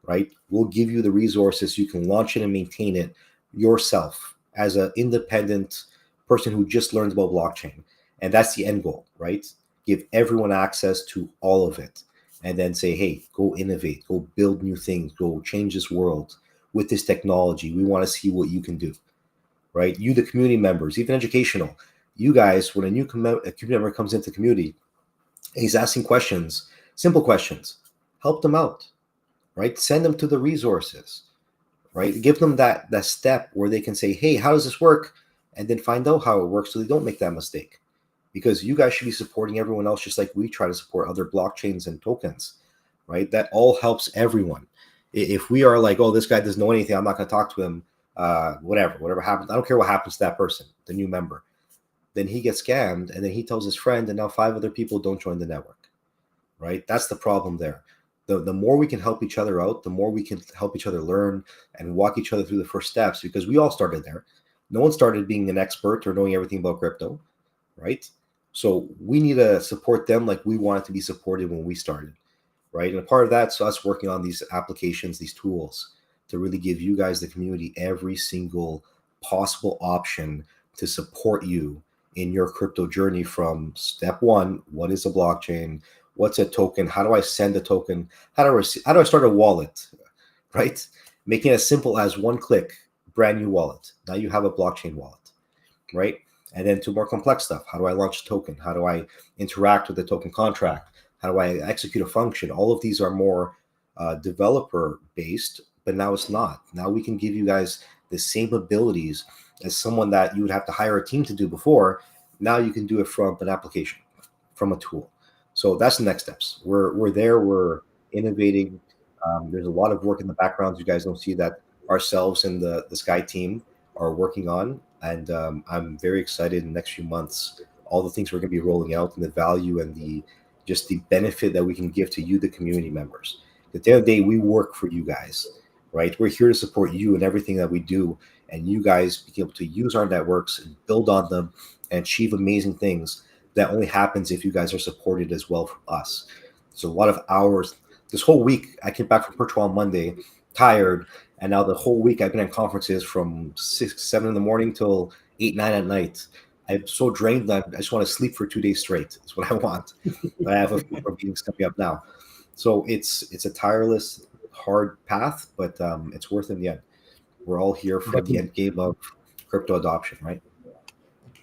right? We'll give you the resources. You can launch it and maintain it yourself as an independent person who just learns about blockchain. And that's the end goal, right? Give everyone access to all of it. And then say, hey, go innovate, go build new things, go change this world with this technology. We want to see what you can do, right? You, the community members, even educational. You guys, when a community member comes into the community, he's asking questions, simple questions, help them out, right? Send them to the resources, right? Give them that step where they can say, hey, how does this work? And then find out how it works so they don't make that mistake. Because you guys should be supporting everyone else just like we try to support other blockchains and tokens, right? That all helps everyone. If we are like, oh, this guy doesn't know anything, I'm not going to talk to him, whatever happens, I don't care what happens to that person, the new member. Then he gets scammed, and then he tells his friend, and now 5 other people don't join the network, right? That's the problem there. The more we can help each other out, the more we can help each other learn and walk each other through the first steps, because we all started there. No one started being an expert or knowing everything about crypto, right? So we need to support them like we wanted to be supported when we started, right? And a part of that's us working on these applications, these tools, to really give you guys, the community, every single possible option to support you in your crypto journey, from step one, what is a blockchain? What's a token? How do I send a token? How do I start a wallet? Right? Making it as simple as one click, brand new wallet. Now you have a blockchain wallet, right? And then to more complex stuff. How do I launch a token? How do I interact with the token contract? How do I execute a function? All of these are more developer based, but now it's not. Now we can give you guys the same abilities as someone that you would have to hire a team to do before. Now you can do it from an application, from a tool. So that's the next steps. We're there. We're innovating. There's a lot of work in the background. You guys don't see that ourselves and the SCAI team are working on, and I'm very excited in the next few months. All the things we're going to be rolling out, and the value and the just the benefit that we can give to you, the community members. At the end of the day, we work for you guys, right? We're here to support you in everything that we do, and you guys be able to use our networks and build on them and achieve amazing things. That only happens if you guys are supported as well from us. So a lot of hours. This whole week, I came back from Portugal on Monday, tired, and now the whole week I've been at conferences from 6, 7 in the morning till 8, 9 at night. I'm so drained that I just want to sleep for 2 days straight. That's what I want. But I have a few more meetings coming up now. So it's a tireless, hard path, but it's worth it in the end. We're all here for the end game of crypto adoption, right?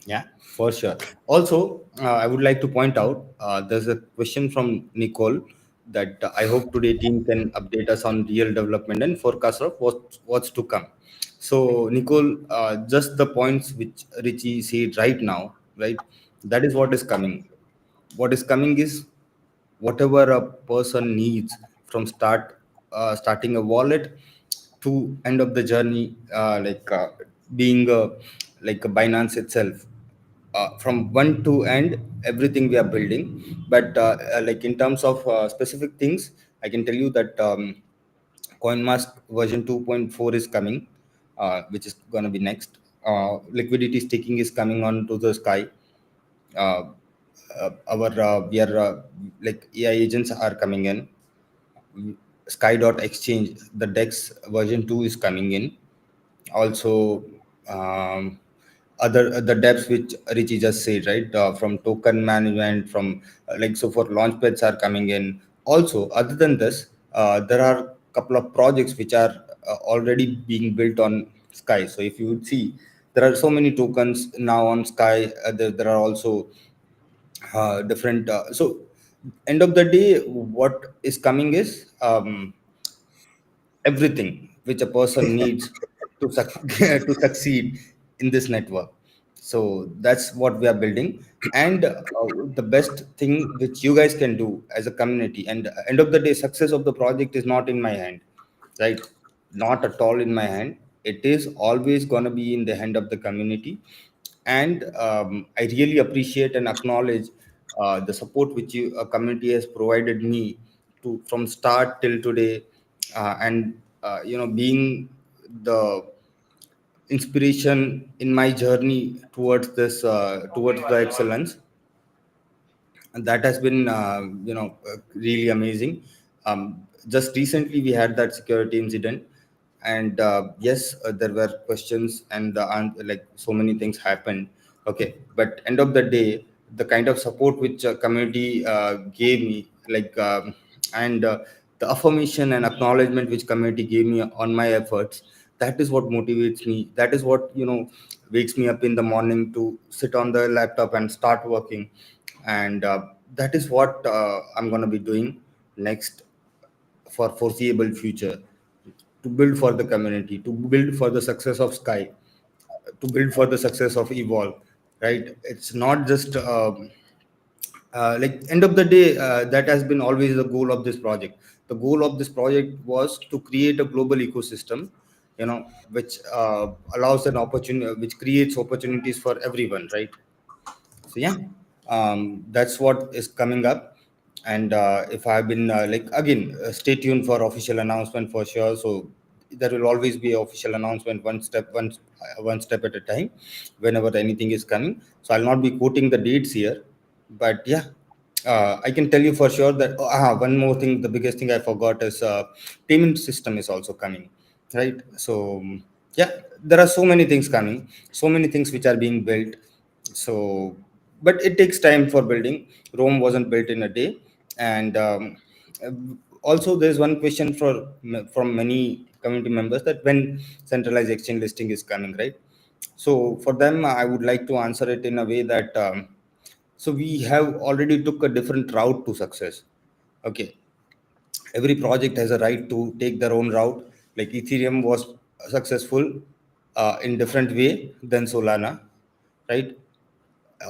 Yeah, for sure. Also, I would like to point out there's a question from Nicole that I hope today team can update us on real development and forecast of what's to come. So, Nicole, just the points which Richie said right now, right? That is what is coming. What is coming is whatever a person needs from starting a wallet to end of the journey, being like a Binance itself, from one to end, everything we are building. But like in terms of specific things, I can tell you that CoinMask version 2.4 is coming, which is going to be next. Liquidity staking is coming on to the SCAI. uh, our we are like AI agents are coming in. Sky.exchange, the DEX version 2 is coming in. Also, um, other the depths which Richie just said, right? From token management, from like so for launchpads are coming in. Also, other than this, there are couple of projects which are already being built on Sky. So if you would see, there are so many tokens now on Sky. There are also different. So end of the day, what is coming is everything which a person needs to to succeed in this network. So that's what we are building. And the best thing which you guys can do as a community, and end of the day, success of the project is not in my hand, right? Not at all in my hand. It is always going to be in the hand of the community. And I really appreciate and acknowledge the support which you community has provided me to from start till today, and being the inspiration in my journey towards this towards the excellence. And that has been really amazing. Just recently we had that security incident, and yes, there were questions, and like so many things happened. Okay, but end of the day, the kind of support which community gave me, and the affirmation and acknowledgement which community gave me on my efforts, that is what motivates me. That is what, wakes me up in the morning to sit on the laptop and start working. And that is what I'm going to be doing next for foreseeable future, to build for the community, to build for the success of Sky, to build for the success of Evolve. Right? It's not just like end of the day, that has been always the goal of this project. The goal of this project was to create a global ecosystem, which allows an opportunity, which creates opportunities for everyone, right? So yeah, that's what is coming up. And if I've been again, stay tuned for official announcement for sure. So there will always be official announcement, one step at a time, whenever anything is coming. So I'll not be quoting the dates here, but yeah, I can tell you for sure that one more thing, the biggest thing I forgot is payment system is also coming, right? So yeah, there are so many things coming, so many things which are being built. So, but it takes time for building. Rome wasn't built in a day. And uh, also, there's one question from many community members, that when centralized exchange listing is coming, right? So for them, I would like to answer it in a way that so we have already took a different route to success. Okay, every project has a right to take their own route. Like Ethereum was successful in different way than Solana, right?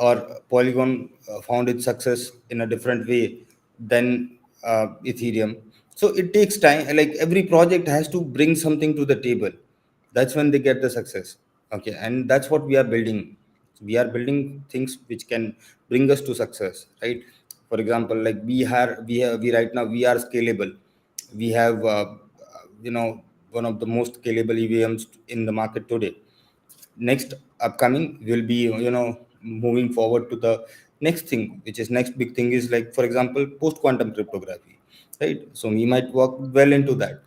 Or Polygon found its success in a different way than Ethereum. So it takes time. Like every project has to bring something to the table. That's when they get the success. Okay, and that's what we are building. We are building things which can bring us to success, right? For example, like we right now we are scalable. We have one of the most scalable EVMs in the market today. Next upcoming will be, moving forward to the next thing, which is next big thing is, like for example, post quantum cryptography, right? So we might work well into that.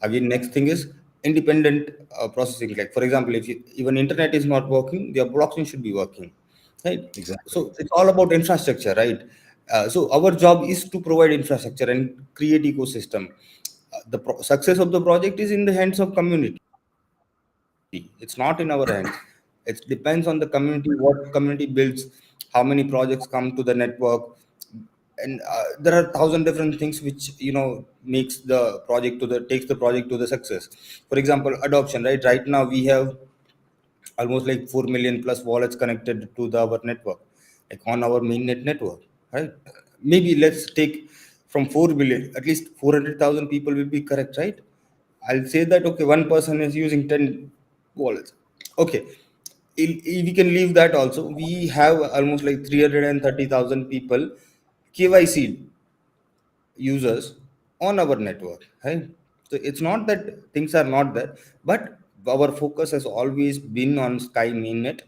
Again, next thing is independent processing. Like for example, if even internet is not working, your blockchain should be working, right? Exactly. So it's all about infrastructure, right? So our job is to provide infrastructure and create ecosystem. Success of the project is in the hands of community. It's not in our hands. It depends on the community, what community builds, how many projects come to the network, and there are thousand different things which, makes the project to the takes the project to the success. For example, adoption, right? Right now we have almost like 4 million plus wallets connected to our network, like on our mainnet network, right? Maybe let's take from 4 billion, at least 400,000 people will be correct, right? I'll say that, okay, one person is using 10 wallets. Okay, we can leave that also. We have almost like 330,000 people KYC users on our network, right? So it's not that things are not there, but our focus has always been on Sky Mainnet.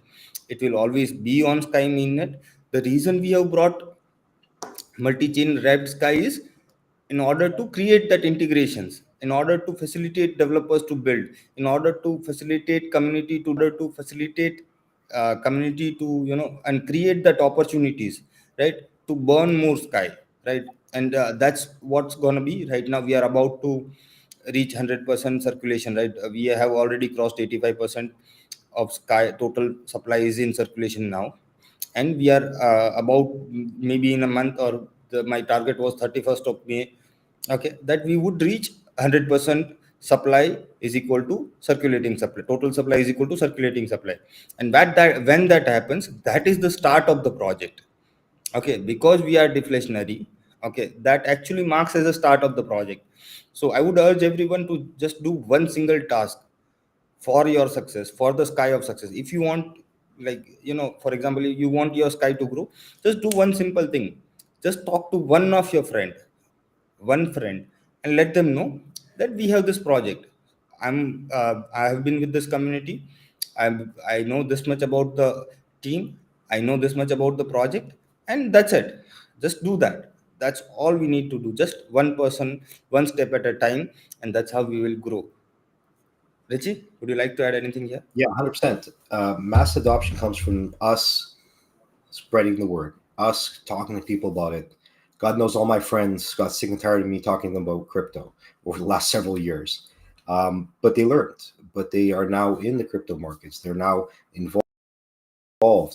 It will always be on Sky Mainnet. The reason we have brought multi-chain wrapped Sky is in order to create that integrations, in order to facilitate developers to build, in order to facilitate community to, and create that opportunities, right? To burn more Sky, right? And that's what's gonna be. Right now we are about to reach 100% circulation, right? We have already crossed 85% of Sky total supply is in circulation now. And we are about, maybe in a month, or my target was 31st of May, okay, that we would reach 100% supply is equal to circulating supply, total supply is equal to circulating supply. And that when that happens, that is the start of the project. Okay, because we are deflationary, okay, that actually marks as a start of the project. So I would urge everyone to just do one single task for your success, for the Sky of success. If you want, like, for example, you want your Sky to grow, just do one simple thing. Just talk to one friend, and let them know that we have this project. I have been with this community. I know this much about the team. I know this much about the project, and that's it. Just do that. That's all we need to do. Just one person, one step at a time, and that's how we will grow. Richie, would you like to add anything here? Yeah, 100%. Mass adoption comes from us spreading the word, us talking to people about it. God knows all my friends got sick and tired of me talking to them about crypto over the last several years. But they learned, but they are now in the crypto markets. They're now involved.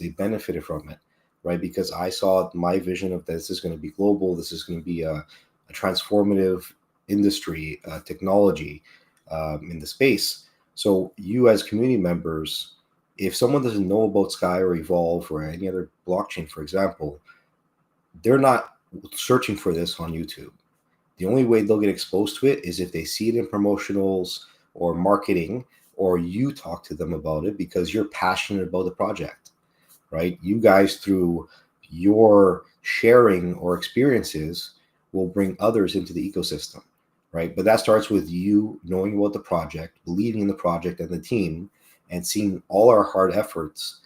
They benefited from it, right? Because I saw my vision of this is going to be global. This is going to be a transformative industry, technology in the space. So you as community members, if someone doesn't know about Sky or Evolve or any other blockchain, for example, they're not searching for this on YouTube. The only way they'll get exposed to it is if they see it in promotionals or marketing, or you talk to them about it because you're passionate about the project, right? You guys, through your sharing or experiences, will bring others into the ecosystem, right? But that starts with you knowing about the project, believing in the project and the team, and seeing all our hard efforts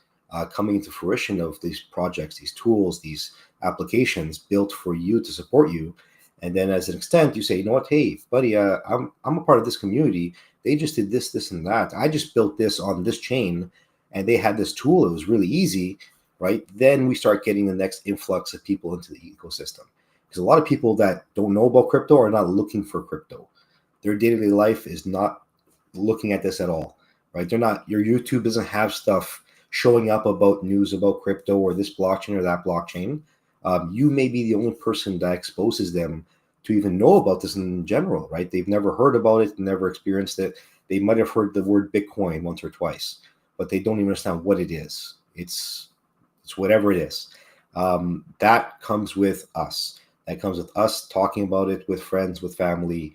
coming into fruition of these projects, these tools, these applications built for you to support you. And then, as an extent, you say, you know what, hey, buddy, I'm a part of this community. They just did this, this, and that. I just built this on this chain, and they had this tool. It was really easy, right? Then we start getting the next influx of people into the ecosystem. Because a lot of people that don't know about crypto are not looking for crypto. Their day-to-day life is not looking at this at all, right? They're not, your YouTube doesn't have stuff showing up about news about crypto or this blockchain or that blockchain. You may be the only person that exposes them to even know about this in general, right? They've never heard about it, never experienced it. They might have heard the word Bitcoin once or twice, but they don't even understand what it is. It's whatever it is. That comes with us. That comes with us talking about it with friends, with family,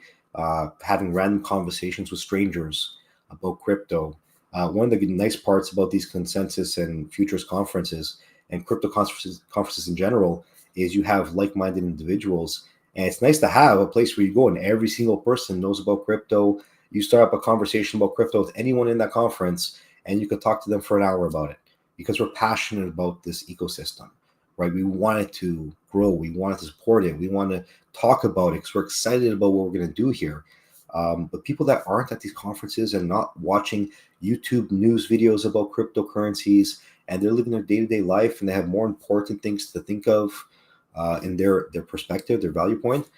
having random conversations with strangers about crypto. One of the nice parts about these consensus and futures conferences and crypto conferences in general is you have like-minded individuals, and it's nice to have a place where you go and every single person knows about crypto. You start up a conversation about crypto with anyone in that conference, and you can talk to them for an hour about it because we're passionate about this ecosystem, right? We want it to grow. We want to support it. We want to talk about it because we're excited about what we're going to do here. But people that aren't at these conferences and not watching YouTube news videos about cryptocurrencies, and they're living their day-to-day life and they have more important things to think of in their perspective, their value point,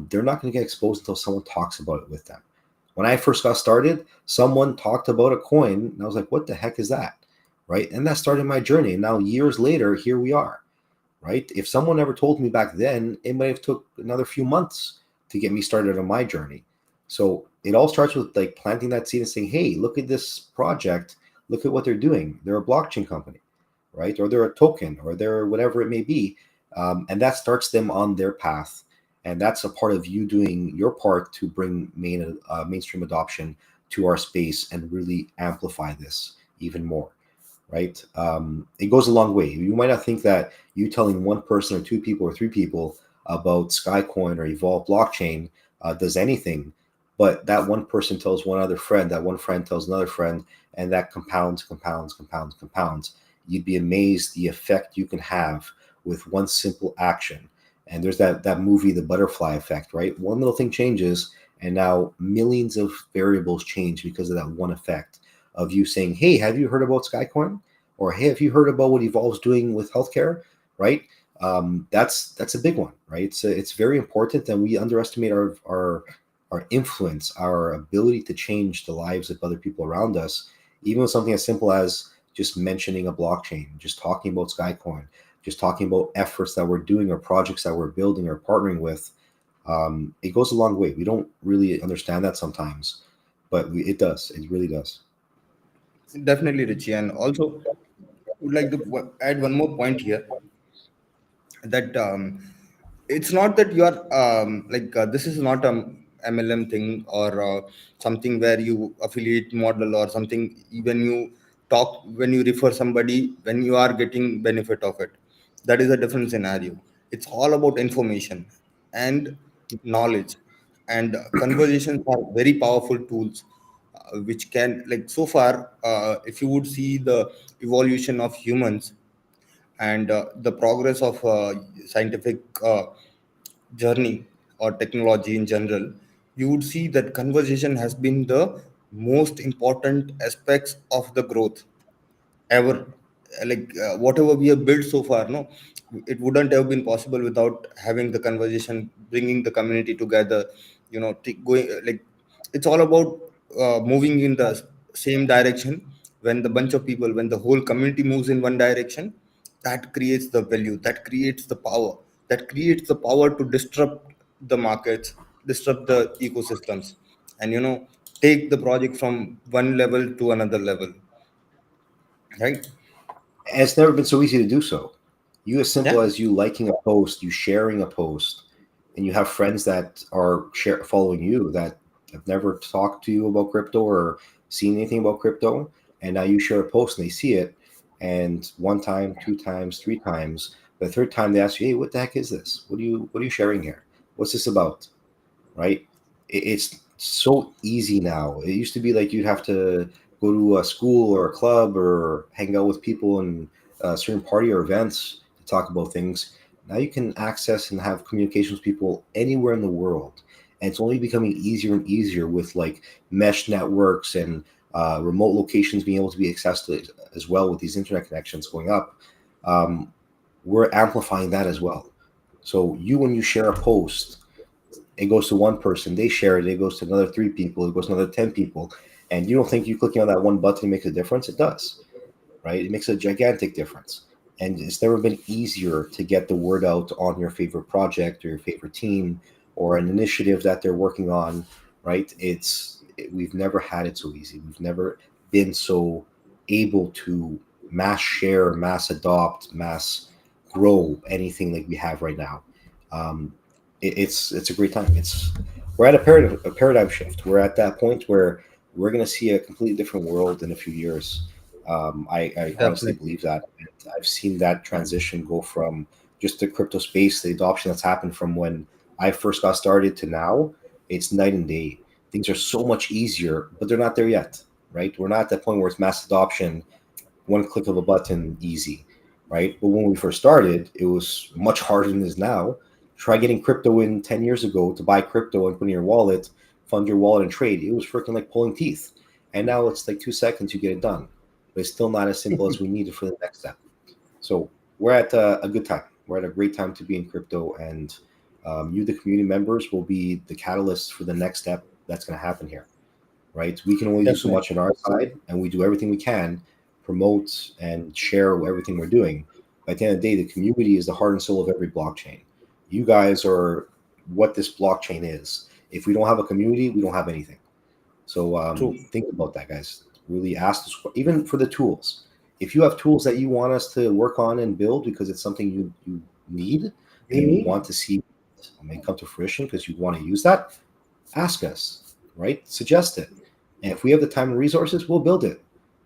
they're not going to get exposed until someone talks about it with them. When I first got started, someone talked about a coin, and I was like, what the heck is that? Right? And that started my journey. And now years later, here we are, right? If someone ever told me back then, it might have took another few months to get me started on my journey. So it all starts with like planting that seed and saying, hey, look at this project. Look at what they're doing. They're a blockchain company, right? Or they're a token, or they're whatever it may be. And that starts them on their path. And that's a part of you doing your part to bring mainstream adoption to our space and really amplify this even more, right? It goes a long way. You might not think that you telling one person or two people or three people about SkyCoin or Evolve blockchain does anything, but that one person tells one other friend, that one friend tells another friend, and that compounds, compounds, compounds, compounds. You'd be amazed the effect you can have with one simple action. And there's that movie, The Butterfly Effect, right? One little thing changes, and now millions of variables change because of that one effect of you saying, hey, have you heard about SkyCoin? Or hey, have you heard about what Evolve's doing with healthcare? Right? That's a big one, right? It's very important, and we underestimate our influence, our ability to change the lives of other people around us, even with something as simple as just mentioning a blockchain, just talking about SkyCoin, just talking about efforts that we're doing or projects that we're building or partnering with. It goes a long way. We don't really understand that sometimes, but it does. It really does. Definitely, Richie. And also, would like to add one more point here, that it's not that you are this is not a MLM thing, or something where you affiliate model or something. When you talk, when you refer somebody, when you are getting benefit of it, that is a different scenario. It's all about information and knowledge, and conversations are very powerful tools, which can, like, so far, if you would see the evolution of humans and the progress of scientific journey or technology in general, you would see that conversation has been the most important aspects of the growth ever. Whatever we have built so far, no, it wouldn't have been possible without having the conversation, bringing the community together, going it's all about moving in the same direction. When the bunch of people, when the whole community moves in one direction, that creates the value, that creates the power, that creates the power to disrupt the markets, disrupt the ecosystems, and take the project from one level to another level, right? And it's never been so easy to do so. You, as simple Yeah, as you liking a post, you sharing a post, and you have friends that are following you that have never talked to you about crypto or seen anything about crypto, and now you share a post and they see it, and one time, two times, three times, the third time they ask you, "Hey, what the heck is this? What are you sharing here? What's this about?" Right? It's so easy now. It used to be like you'd have to go to a school or a club or hang out with people in a certain party or events to talk about things. Now you can access and have communications with people anywhere in the world. And it's only becoming easier and easier with like mesh networks and remote locations being able to be accessed as well with these internet connections going up. Um, we're amplifying that as well. So you, when you share a post, it goes to one person, they share it, it goes to another three people, it goes to another 10 people. And you don't think you clicking on that one button makes a difference? It does, right? It makes a gigantic difference. And it's never been easier to get the word out on your favorite project or your favorite team or an initiative that they're working on, right? We've never had it so easy. We've never been so able to mass share, mass adopt, mass grow anything like we have right now. Um, it's a great time. We're at a paradigm shift. We're at that point where we're going to see a completely different world in a few years. I honestly definitely. believe that. And I've seen that transition go from just the crypto space, the adoption that's happened from when I first got started to now. It's night and day. Things are so much easier, but they're not there yet, right? We're not at that point where it's mass adoption, one click of a button, easy, right? But when we first started, it was much harder than it is now. Try getting crypto in 10 years ago to buy crypto and put in your wallet, fund your wallet and trade. It was freaking like pulling teeth. And now it's like 2 seconds, you get it done. But it's still not as simple as we needed for the next step. So we're at a good time. We're at a great time to be in crypto. And you, the community members, will be the catalyst for the next step that's going to happen here, right? We can only do so Definitely. much on our side, and we do everything we can, promote and share everything we're doing. But at the end of the day, the community is the heart and soul of every blockchain. You guys are what this blockchain is. If we don't have a community, we don't have anything. So True. think about that, guys. Really ask this, even for the tools. If you have tools that you want us to work on and build because it's something you need and You you need. want to see may come to fruition because you want to use that, ask us, right? Suggest it. And if we have the time and resources, we'll build it.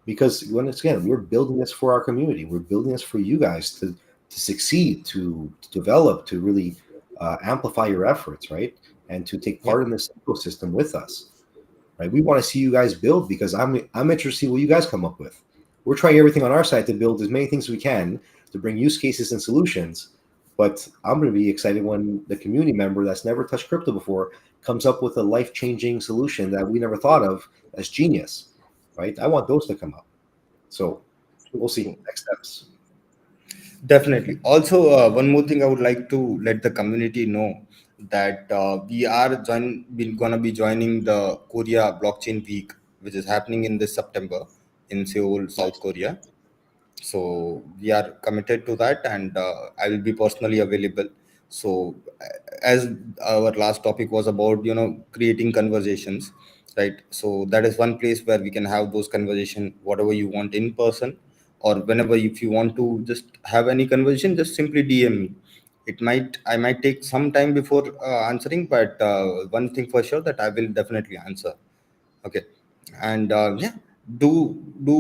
Because once again, we're building this for our community. We're building this for you guys to succeed, to develop, to really amplify your efforts, right? And to take Yeah, part in this ecosystem with us, right? We want to see you guys build because I'm interested to see what you guys come up with. We're trying everything on our side to build as many things as we can to bring use cases and solutions. But I'm going to be excited when the community member that's never touched crypto before comes up with a life changing solution that we never thought of. That's genius, right? I want those to come up. So true, we'll see true. next steps. Definitely. Also, one more thing I would like to let the community know that we are gonna be joining the Korea Blockchain Week, which is happening in this September in Seoul, South Nice. Korea. So we are committed to that, and I will be personally available. So as our last topic was about creating conversations, right? So that is one place where we can have those conversation whatever you want in person, or whenever, if you want to just have any conversation, just simply DM me. I might take some time before answering, but one thing for sure, that I will definitely answer. Okay. And yeah, do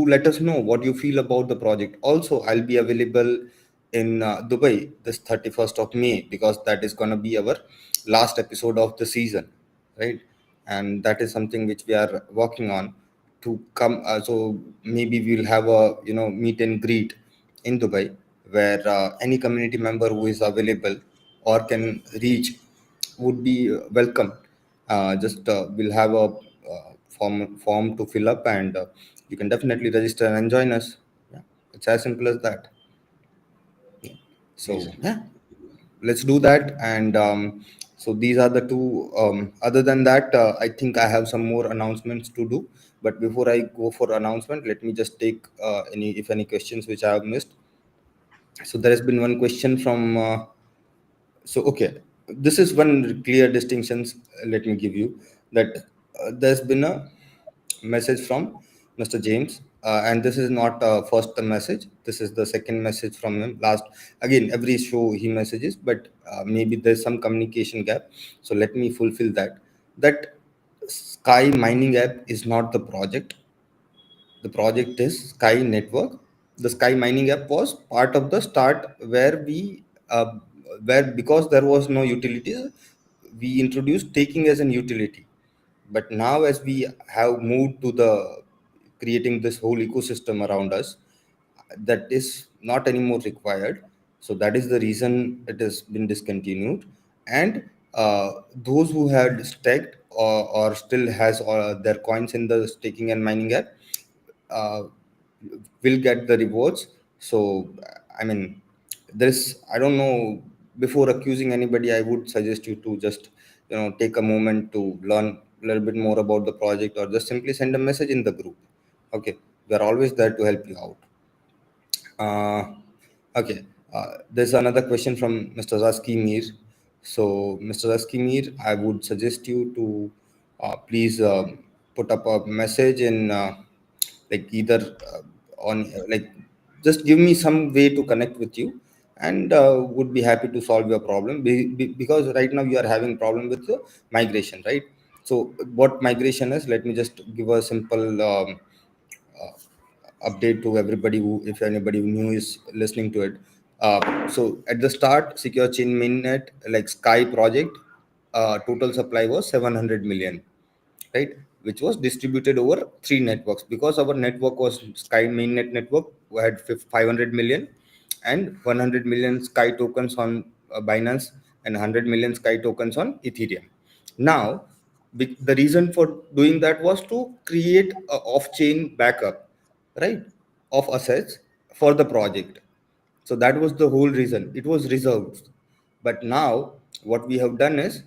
let us know what you feel about the project. Also, I'll be available in Dubai this 31st of May, because that is going to be our last episode of the season, right? And that is something which we are working on to come. So maybe we'll have a meet and greet in Dubai, where any community member who is available or can reach would be welcome. Just we'll have a form to fill up, and you can definitely register and join us. Yeah, it's as simple as that. So Amazing. yeah, let's do that. And so these are the two. Other than that, I think I have some more announcements to do. But before I go for announcement, let me just take any questions which I have missed. So there has been one question from. So okay, this is one clear distinctions. Let me give you that there's been a message from Mr. James, and this is not first the message. This is the second message from him. Last again, every show he messages, but maybe there's some communication gap. So let me fulfill that. That Sky mining app is not the project. The project is Sky Network. The Sky mining app was part of the start where because there was no utilities, we introduced taking as an utility. But now, as we have moved to the creating this whole ecosystem around us, that is not anymore required. So that is the reason it has been discontinued. And those who had staked or still has their coins in the staking and mining app uh, will get the rewards. So I mean, this I don't know. Before accusing anybody, I would suggest you to just take a moment to learn a little bit more about the project, or just simply send a message in the group. Okay, we are always there to help you out. Okay, there's another question from Mr. Zaski Mir. So, Mr. Zaski Mir, I would suggest you to please put up a message in like either on like just give me some way to connect with you, and would be happy to solve your problem. Because right now you are having problem with the migration, right? So, what migration is? Let me just give a simple. Update to everybody who, if anybody new is listening to it. So at the start, secure chain mainnet like Sky project, total supply was 700 million, right? Which was distributed over three networks, because our network was Sky mainnet network. We had 500 million and 100 million Sky tokens on Binance, and 100 million Sky tokens on Ethereum. Now, the reason for doing that was to create a off-chain backup, right, of assets for the project. So that was the whole reason. It was reserved. But now what we have done is,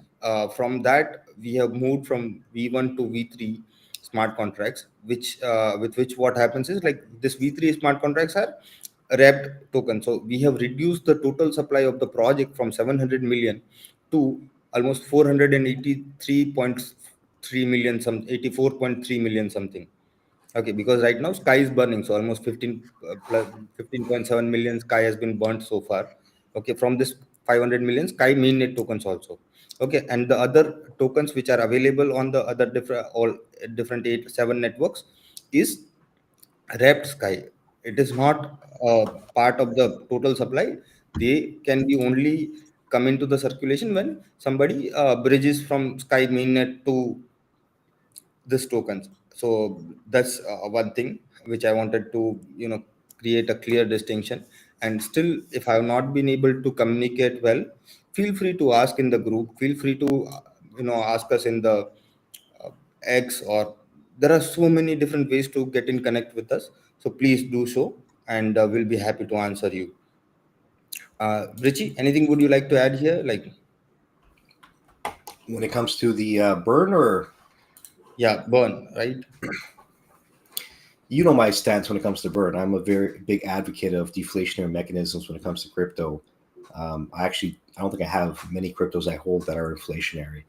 from that we have moved from V1 to V3 smart contracts, which with which what happens is, like, this V3 smart contracts are wrapped tokens. So we have reduced the total supply of the project from 700 million to almost 483.3 million, some 84.3 million something. Okay, because right now Sky is burning, so almost 15 plus 15.7 million Sky has been burnt so far. Okay, from this 500 million Sky mainnet tokens also. Okay, and the other tokens which are available on the other different, all different 8 7 networks is wrapped Sky. It is not part of the total supply. They can be only come into the circulation when somebody bridges from Sky mainnet to this tokens. So that's one thing which I wanted to create a clear distinction. And still, if I have not been able to communicate well, feel free to ask in the group, feel free to ask us in the uh, X, or there are so many different ways to get in connect with us. So please do so, and we'll be happy to answer you. Richie, anything would you like to add here, like? When it comes to the burn, or Yeah, burn, right? you know my stance when it comes to burn. I'm a very big advocate of deflationary mechanisms when it comes to crypto. I don't think I have many cryptos I hold that are inflationary.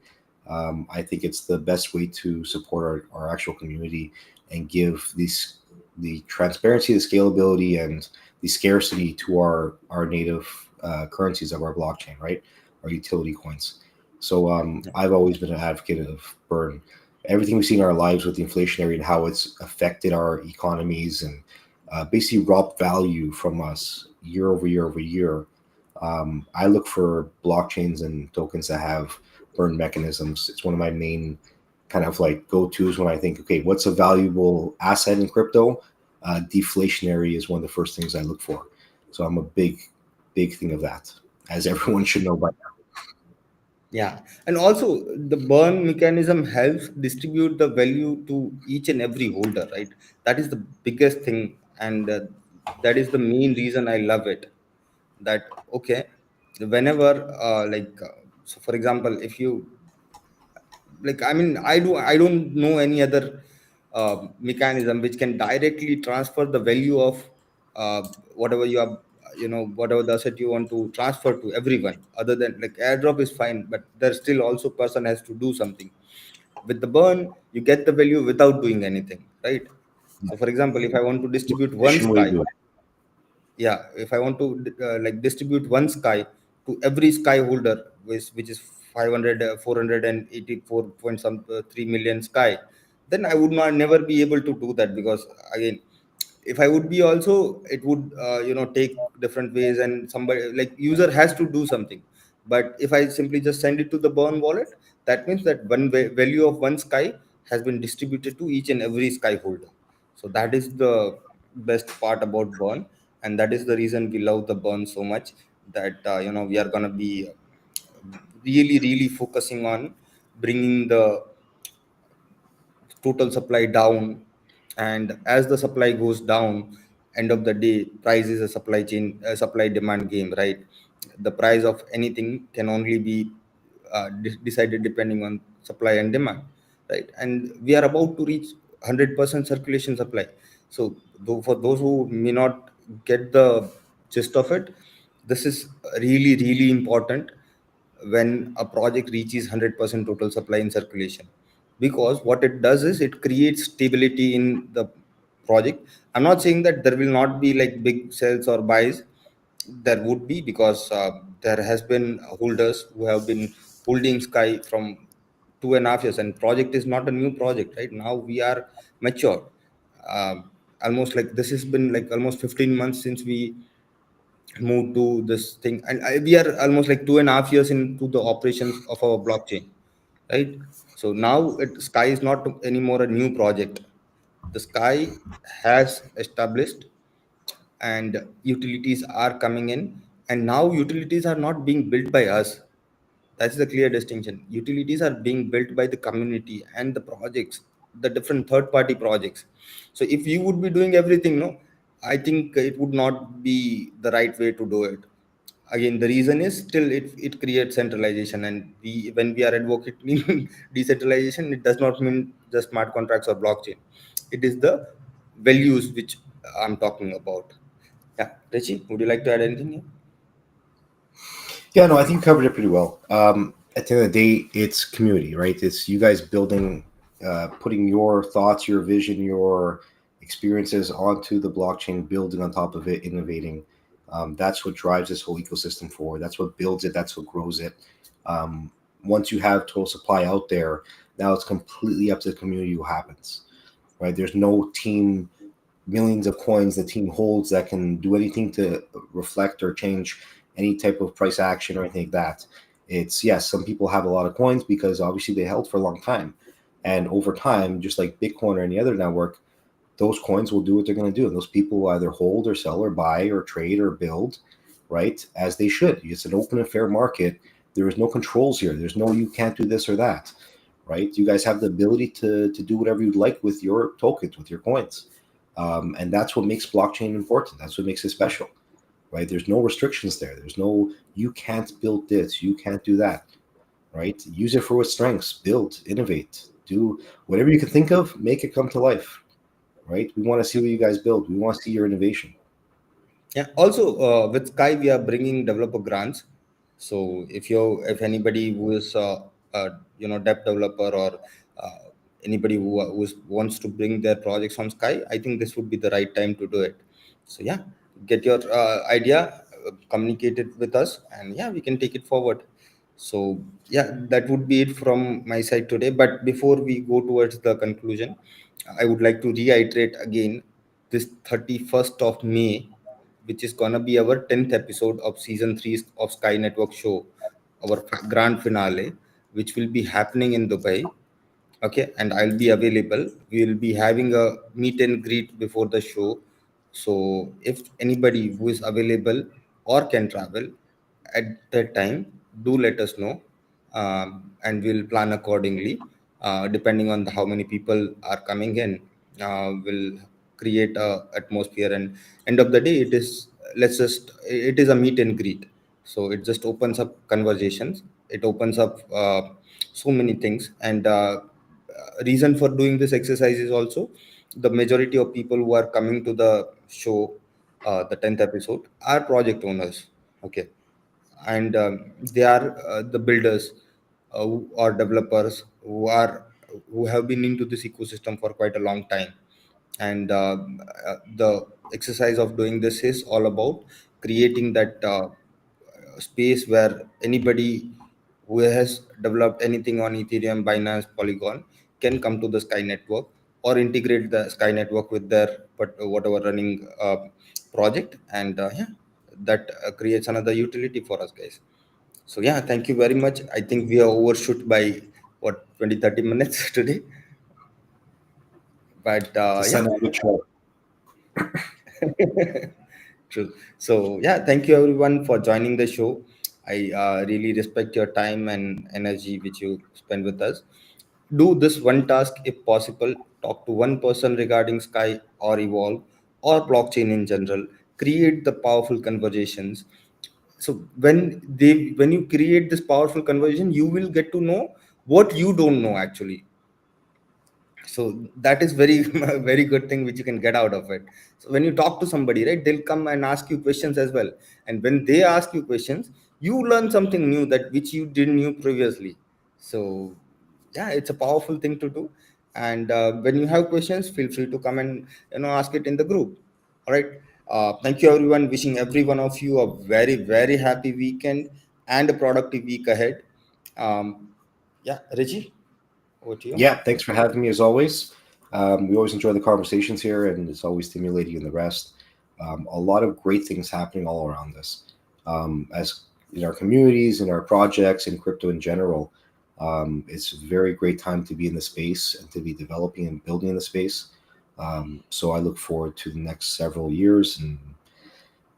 I think it's the best way to support our actual community and give the transparency, the scalability, and the scarcity to our native currencies of our blockchain, right? Our utility coins. So I've always been an advocate of burn. Everything we've seen in our lives with the inflationary and how it's affected our economies and basically robbed value from us year over year over year. I look for blockchains and tokens that have burn mechanisms. It's one of my main kind of like go-tos when I think, okay, what's a valuable asset in crypto? Deflationary is one of the first things I look for. So I'm a big thing of that, as everyone should know by now. Yeah, and also the burn mechanism helps distribute the value to each and every holder, right? That is the biggest thing, and that is the main reason I love it. That okay, whenever so for example, if you like, I mean, I don't know any other mechanism which can directly transfer the value of uh, whatever you have, whatever the asset you want to transfer to everyone, other than like airdrop is fine, but there's still also person has to do something. With the burn you get the value without doing anything, right? So for example, if I want to distribute one Efficient way to sky, do it. yeah, if I want to like distribute one sky to every sky holder, which is 500 484 point some 3 million sky, then I would not never be able to do that, because again, if I would be also, it would take different ways, and somebody like user has to do something. But if I simply just send it to the burn wallet, that means that one value of one sky has been distributed to each and every sky holder. So that is the best part about burn, and that is the reason we love the burn so much, that we are going to be really really focusing on bringing the total supply down. And as the supply goes down, end of the day, price is a supply chain, supply demand game, right? The price of anything can only be decided depending on supply and demand, right? And we are about to reach 100% circulation supply. So for those who may not get the gist of it, this is really really important when a project reaches 100% total supply in circulation, because what it does is it creates stability in the project. I'm not saying that there will not be like big sales or buys. There would be, because there has been holders who have been holding sky from 2.5 years, and project is not a new project, right? Now we are mature. Almost like this has been like almost 15 months since we moved to this thing, and we are almost like 2.5 years into the operations of our blockchain, right? So now sky is not anymore a new project. The sky has established, and utilities are coming in, and now utilities are not being built by us. That's the clear distinction. Utilities are being built by the community and the projects, the different third party projects. So if you would be doing everything, no, I think it would not be the right way to do it. Again, the reason is still it creates centralization, and when we are advocating decentralization, it does not mean just smart contracts or blockchain. It is the values which I'm talking about. Yeah, Richie, would you like to add anything here? Yeah, no, I think you covered it pretty well. At the end of the day, it's community, right? It's you guys building, putting your thoughts, your vision, your experiences onto the blockchain, building on top of it, innovating. That's what drives this whole ecosystem forward. That's what builds it. That's what grows it. Um, Once you have total supply out there, now it's completely up to the community what happens, right? There's no team, millions of coins the team holds that can do anything to reflect or change any type of price action or anything like that. It's yes, some people have a lot of coins because obviously they held for a long time. And over time, just like Bitcoin or any other network, those coins will do what they're going to do. And those people will either hold or sell or buy or trade or build, right? As they should. It's an open and fair market. There is no controls here. There's no you can't do this or that, right? You guys have the ability to do whatever you'd like with your tokens, with your coins. And that's what makes blockchain important. That's what makes it special, right? There's no restrictions there. There's no, you can't build this, you can't do that, right? Use it for its strengths, build, innovate, do whatever you can think of, make it come to life, right? We want to see what you guys build. We want to see your innovation. Yeah. Also, with Sky, we are bringing developer grants. So if anybody who is dev developer, or uh, anybody wants to bring their projects on Sky, I think this would be the right time to do it. So yeah, get your idea, communicate it with us, and yeah, we can take it forward. So yeah, that would be it from my side today. But before we go towards the conclusion, I would like to reiterate again this 31st of May, which is gonna be our 10th episode of season 3 of Sky Network show, our grand finale, which will be happening in Dubai. Okay, and I'll be available. We'll be having a meet and greet before the show. So if anybody who is available or can travel at that time, do let us know. and we'll plan accordingly. Depending on how many people are coming in, we'll create a atmosphere. And end of the day, it is a meet and greet. So it just opens up conversations. It opens up so many things. And reason for doing this exercise is also the majority of people who are coming to the show, the 10th episode, are project owners. Okay. And they are the builders, or developers who have been into this ecosystem for quite a long time. And the exercise of doing this is all about creating that space where anybody who has developed anything on Ethereum, Binance, Polygon can come to the Sky network, or integrate the Sky network with their whatever running project. And yeah, that creates another utility for us, guys. So yeah, thank you very much. I think we are overshoot by what, 20-30 minutes today. But To yeah. send a good show. True. So yeah, thank you everyone for joining the show. I really respect your time and energy which you spend with us. Do this one task if possible. Talk to one person regarding Sky or Evolve or blockchain in general. Create the powerful conversations. So when you create this powerful conversation, you will get to know what you don't know actually. So that is very very good thing which you can get out of it. So when you talk to somebody, right, they'll come and ask you questions as well. And when they ask you questions, you learn something new that which you didn't knew previously. So yeah, it's a powerful thing to do. And when you have questions, feel free to come and ask it in the group. All right. Thank you everyone. Wishing every one of you a very very happy weekend and a productive week ahead. Yeah, Reggie, over to you. Yeah, thanks for having me as always. We always enjoy the conversations here, and it's always stimulating and the rest. A lot of great things happening all around us, as in our communities, in our projects, in crypto in general. It's a very great time to be in the space and to be developing and building in the space. So I look forward to the next several years, and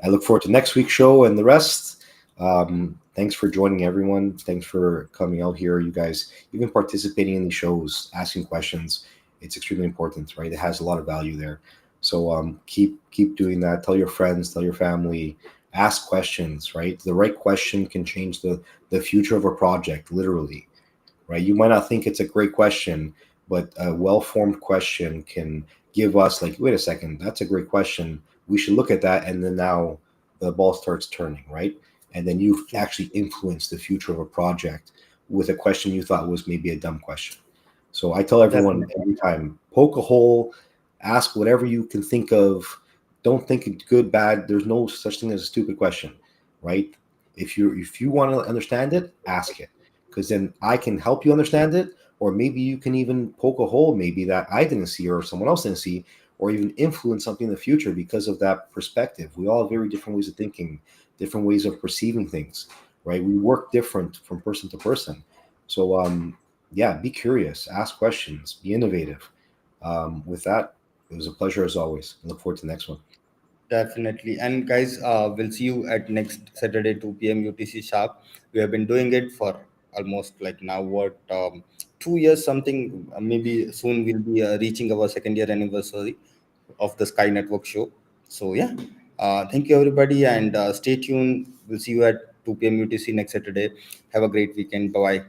I look forward to next week's show and the rest. Thanks for joining, everyone. Thanks for coming out here. You guys, even participating in these shows, asking questions, it's extremely important, right? It has a lot of value there. So keep doing that. Tell your friends, tell your family, ask questions, right? The right question can change the future of a project, literally, right? You might not think it's a great question, but a well-formed question can give us like, wait a second, that's a great question. We should look at that, and then now the ball starts turning, right? And then you've True. actually influenced the future of a project with a question you thought was maybe a dumb question. So I tell everyone Definitely. every time, poke a hole, ask whatever you can think of. Don't think it good, bad. There's no such thing as a stupid question, right? If you want to understand it, ask it, because then I can help you understand it, or maybe you can even poke a hole maybe that I didn't see or someone else didn't see, or even influence something in the future because of that perspective. We all have very different ways of thinking, different ways of perceiving things, right? We work different from person to person. So yeah, be curious, ask questions, be innovative. With that, it was a pleasure as always. I look forward to the next one. Definitely. And guys, we'll see you at next Saturday, 2 p.m. UTC sharp. We have been doing it for almost like now what, 2 years something. Maybe soon we'll be reaching our second year anniversary of the Sky Network show. So yeah, thank you everybody, and stay tuned. We'll see you at 2 p.m. UTC next Saturday. Have a great weekend. Bye bye.